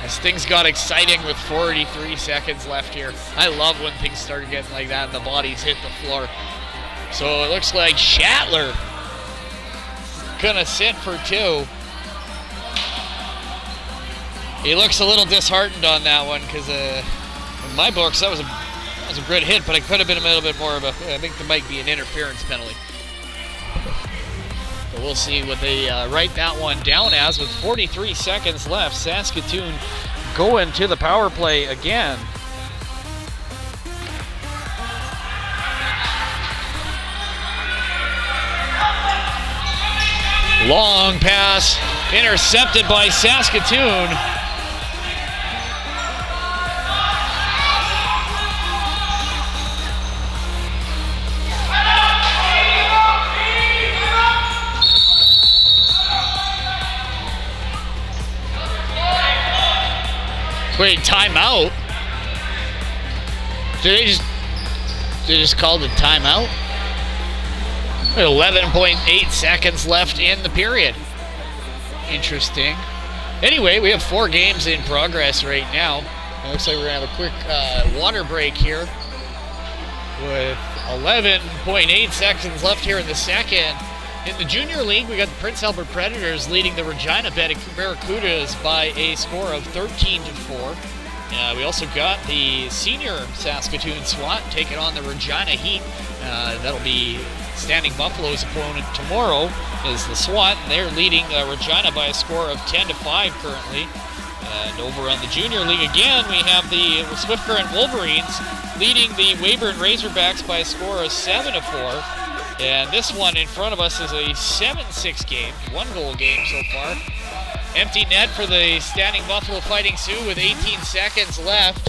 as things got exciting with 43 seconds left here. I love when things started getting like that and the bodies hit the floor. So it looks like Shatler gonna sit for 2. He looks a little disheartened on that one, because in my books that was a That was a good hit, but it could have been a little bit more of a, I think there might be an interference penalty. But we'll see what they write that one down as with 43 seconds left. Saskatoon going to the power play again. Long pass intercepted by Saskatoon. Wait, timeout? Did they just call the timeout? 11.8 seconds left in the period. Interesting. Anyway, we have 4 games in progress right now. It looks like we're going to have a quick water break here with 11.8 seconds left here in the second. In the junior league, we got the Prince Albert Predators leading the Regina Barracudas by a score of 13-4. We also got the senior Saskatoon SWAT taking on the Regina Heat. That'll be Standing Buffalo's opponent tomorrow is the SWAT, and they're leading Regina by a score of 10-5 currently. And over on the junior league again, we have the Swift Current Wolverines leading the Weyburn Razorbacks by a score of 7-4. And this one in front of us is a 7-6 game, 1-goal game so far. Empty net for the Standing Buffalo Fighting Sioux with 18 seconds left.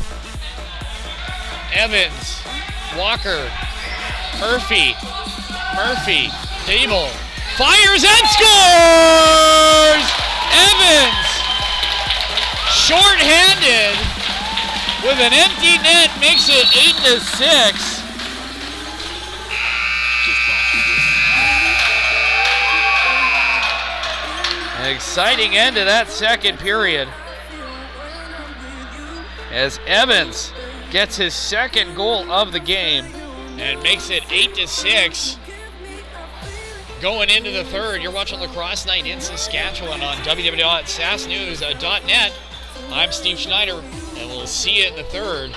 Evans, Walker, Murphy, Dable, fires and scores! Evans, short-handed with an empty net, makes it 8-6. An exciting end to that second period as Evans gets his second goal of the game and makes it 8-6. Going into the third, you're watching Lacrosse Night in Saskatchewan on www.sasknews.net. I'm Steve Schneider, and we'll see you in the third.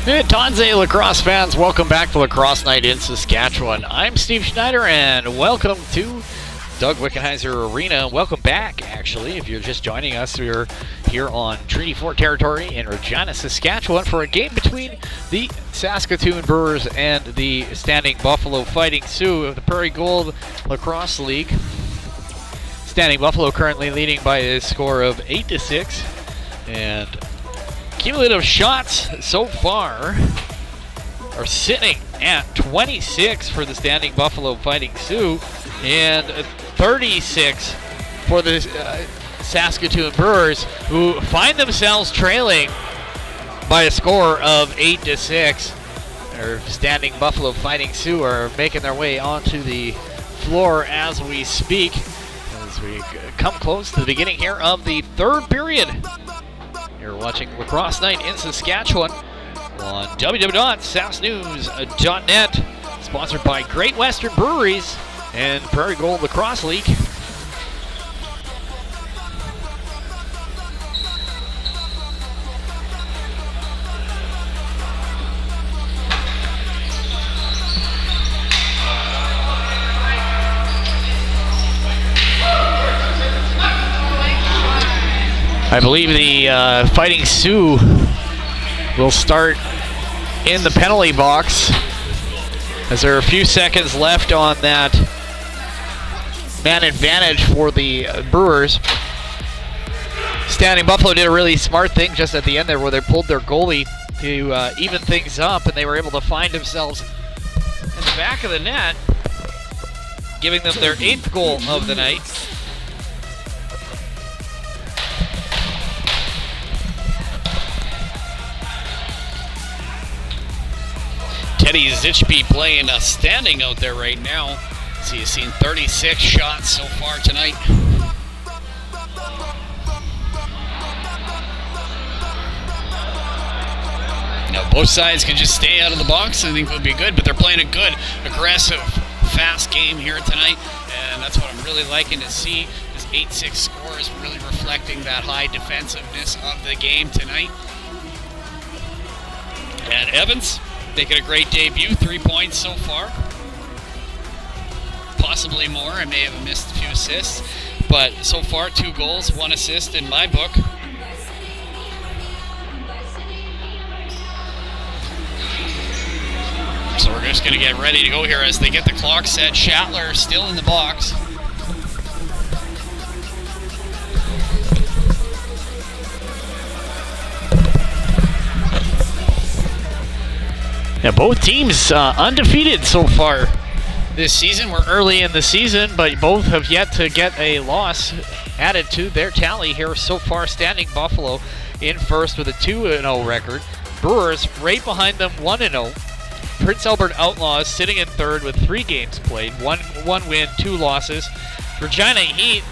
Hey, Tansi Lacrosse fans, welcome back to Lacrosse Night in Saskatchewan. I'm Steve Schneider, and welcome to Doug Wickenheiser Arena. Welcome back, actually, if you're just joining us. We're here on Treaty 4 territory in Regina, Saskatchewan for a game between the Saskatoon Brewers and the standing Buffalo Fighting Sioux of the Prairie Gold Lacrosse League. Standing Buffalo currently leading by a score of 8-6, and cumulative shots so far are sitting at 26 for the standing Buffalo Fighting Sioux and 36 for the Saskatoon Brewers, who find themselves trailing by a score of 8-6. Their standing Buffalo Fighting Sioux are making their way onto the floor as we speak, as we come close to the beginning here of the third period. You're watching Lacrosse Night in Saskatchewan on www.sasknews.net, sponsored by Great Western Breweries and Prairie Gold Lacrosse League. I believe the Fighting Sioux will start in the penalty box as there are a few seconds left on that man advantage for the Brewers. Standing Buffalo did a really smart thing just at the end there where they pulled their goalie to even things up, and they were able to find themselves in the back of the net, giving them their 8th goal of the night. Teddy Zichby playing standing out there right now. So you've seen 36 shots so far tonight. Now both sides can just stay out of the box. I think it would be good, but they're playing a good, aggressive, fast game here tonight, and that's what I'm really liking to see. This 8-6 score is really reflecting that high defensiveness of the game tonight. And Evans making a great debut, 3 points so far. Possibly more. I may have missed a few assists, but so far 2 goals, 1 assist in my book. So we're just going to get ready to go here as they get the clock set. Shatler still in the box. Yeah, both teams undefeated so far this season. We're early in the season, but both have yet to get a loss added to their tally here so far. Standing Buffalo in first with a 2-0 record. Brewers right behind them, 1-0. Prince Albert Outlaws sitting in third with 3 games played, one win, 2 losses. Regina Heat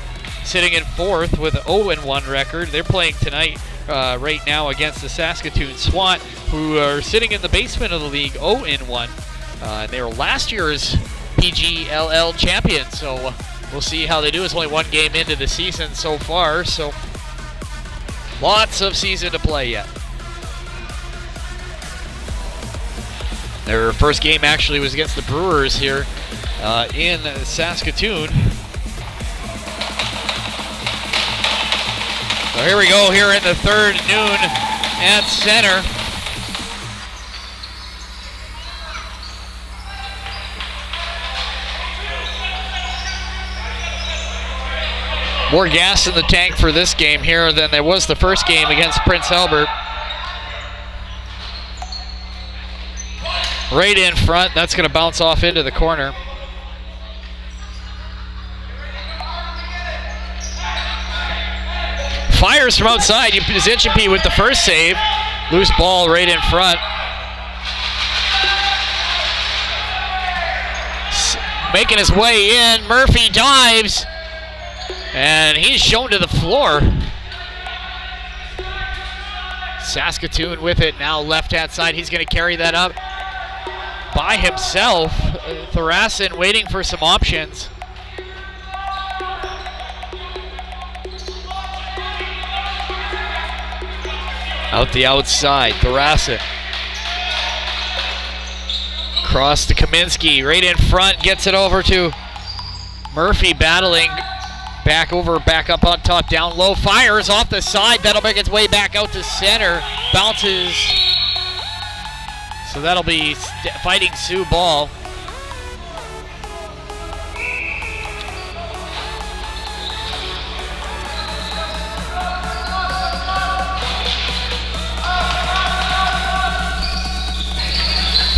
sitting in fourth with an 0-1 record. They're playing tonight right now against the Saskatoon SWAT, who are sitting in the basement of the league, 0-1. And they were last year's PGLL champions, so we'll see how they do. It's only 1 game into the season so far, so lots of season to play yet. Their first game actually was against the Brewers here in Saskatoon. So here we go here in the third, noon at center. More gas in the tank for this game here than there was the first game against Prince Albert. Right in front, that's going to bounce off into the corner. Fires from outside. Zichby with the first save. Loose ball right in front. Making his way in. Murphy dives. And he's shown to the floor. Saskatoon with it now, left-hand side. He's going to carry that up by himself. Tharasin waiting for some options. Out the outside, Tharasin Cross to Kaminsky, right in front, gets it over to Murphy, battling. Back up on top, down low, fires off the side. That'll make its way back out to center. Bounces. So that'll be Fighting Sioux ball.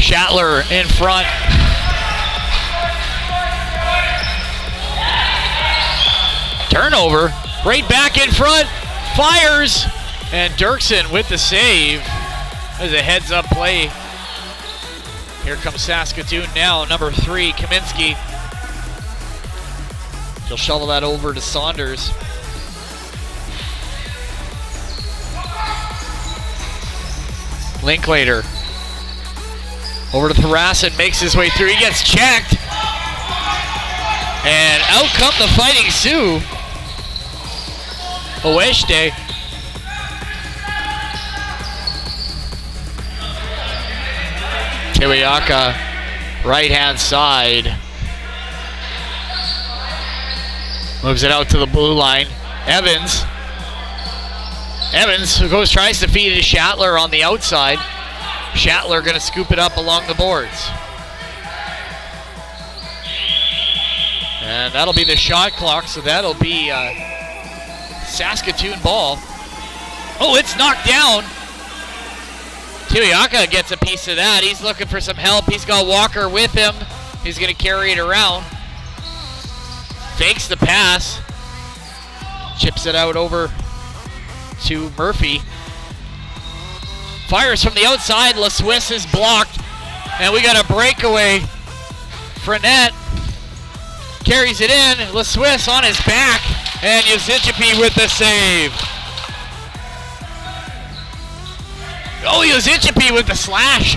Shatler in front. Turnover, right back in front, fires, and Dirksen with the save. There's a heads-up play. Here comes Saskatoon now, number 3, Kaminsky. He'll shovel that over to Saunders. Linklater. Over to Tharasin, makes his way through, he gets checked. And out come the Fighting Sioux. Oeshte. Tiwiaka, right-hand side. Moves it out to the blue line. Evans tries to feed it to Shatler on the outside. Shatler gonna scoop it up along the boards. And that'll be the shot clock, so that'll be Saskatoon ball. Oh, it's knocked down. Tiwiaka gets a piece of that. He's looking for some help. He's got Walker with him. He's going to carry it around. Fakes the pass. Chips it out over to Murphy. Fires from the outside. LaSwiss is blocked. And we got a breakaway. Frenette carries it in. LaSwiss on his back. And Yuzichipi with the save. Oh, Yuzichipi with the slash.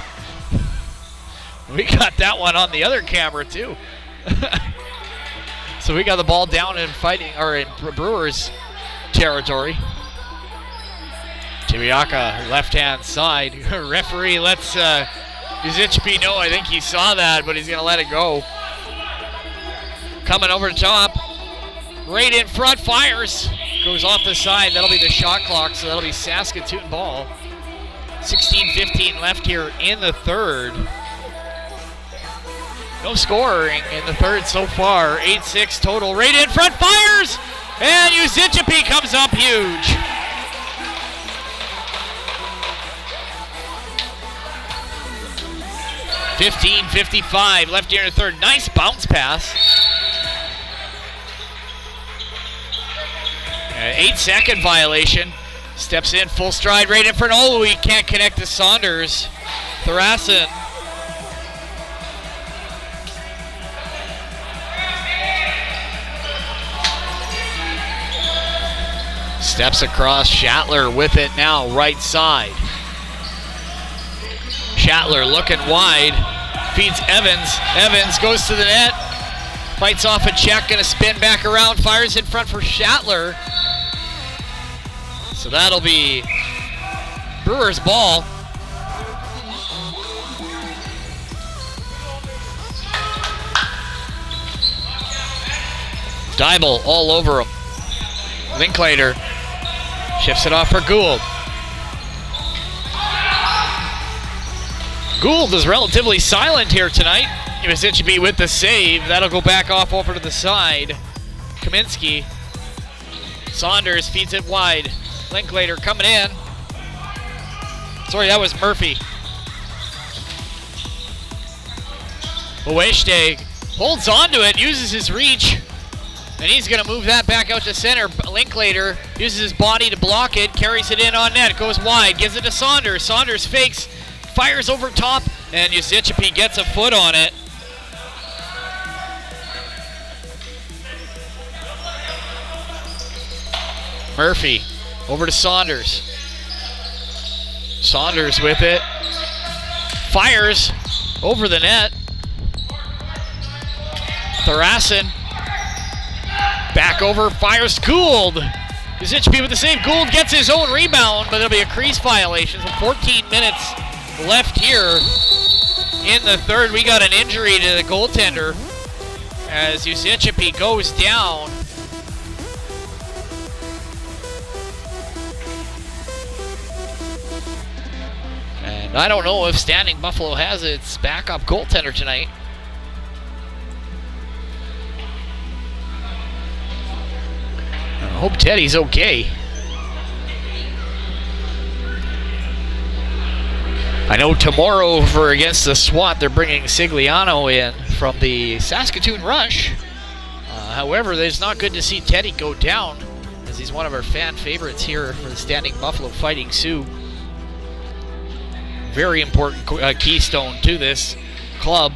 We got that one on the other camera too. So we got the ball down in Brewers territory. Tiwiaka, left-hand side. Referee lets Yuzichipi know. I think he saw that, but he's going to let it go. Coming over the top. Right in front, fires. Goes off the side. That'll be the shot clock, so that'll be Saskatoon ball. 16:15 left here in the third. No scoring in the third so far. 8-6 total. Right in front, fires! And Yuzichipi comes up huge. $15.55 left here in the third. Nice bounce pass. 8-second violation. Steps in, full stride, right in front. Oh, he can't connect to Saunders. Tharasin. Steps across, Shatler with it now, right side. Shatler looking wide, feeds Evans. Evans goes to the net, fights off a check, gonna spin back around, fires in front for Shatler. So that'll be Brewers ball. Dybel all over him. Linklater shifts it off for Gould. Gould is relatively silent here tonight. Yuzichipi with the save. That'll go back off over to the side. Kaminsky. Saunders feeds it wide. Linklater coming in. Sorry, that was Murphy. Oeshte holds on to it, uses his reach, and he's going to move that back out to center. Linklater uses his body to block it, carries it in on net, goes wide, gives it to Saunders. Saunders fakes, fires over top, and Yuzichipi gets a foot on it. Murphy over to Saunders. Saunders with it. Fires over the net. Tharasin. Back over, fires Gould. Yuzichipi with the save. Gould gets his own rebound, but there'll be a crease violation. So 14 minutes left here in the third. We got an injury to the goaltender as Usichipi goes down. And I don't know if Standing Buffalo has its backup goaltender tonight. I hope Teddy's okay. I know tomorrow for against the SWAT, they're bringing Sigliano in from the Saskatoon Rush. However, it's not good to see Teddy go down, as he's one of our fan favorites here for the Standing Buffalo Fighting Sioux. Very important keystone to this club.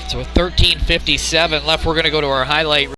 So with 13:57 left, we're going to go to our highlight.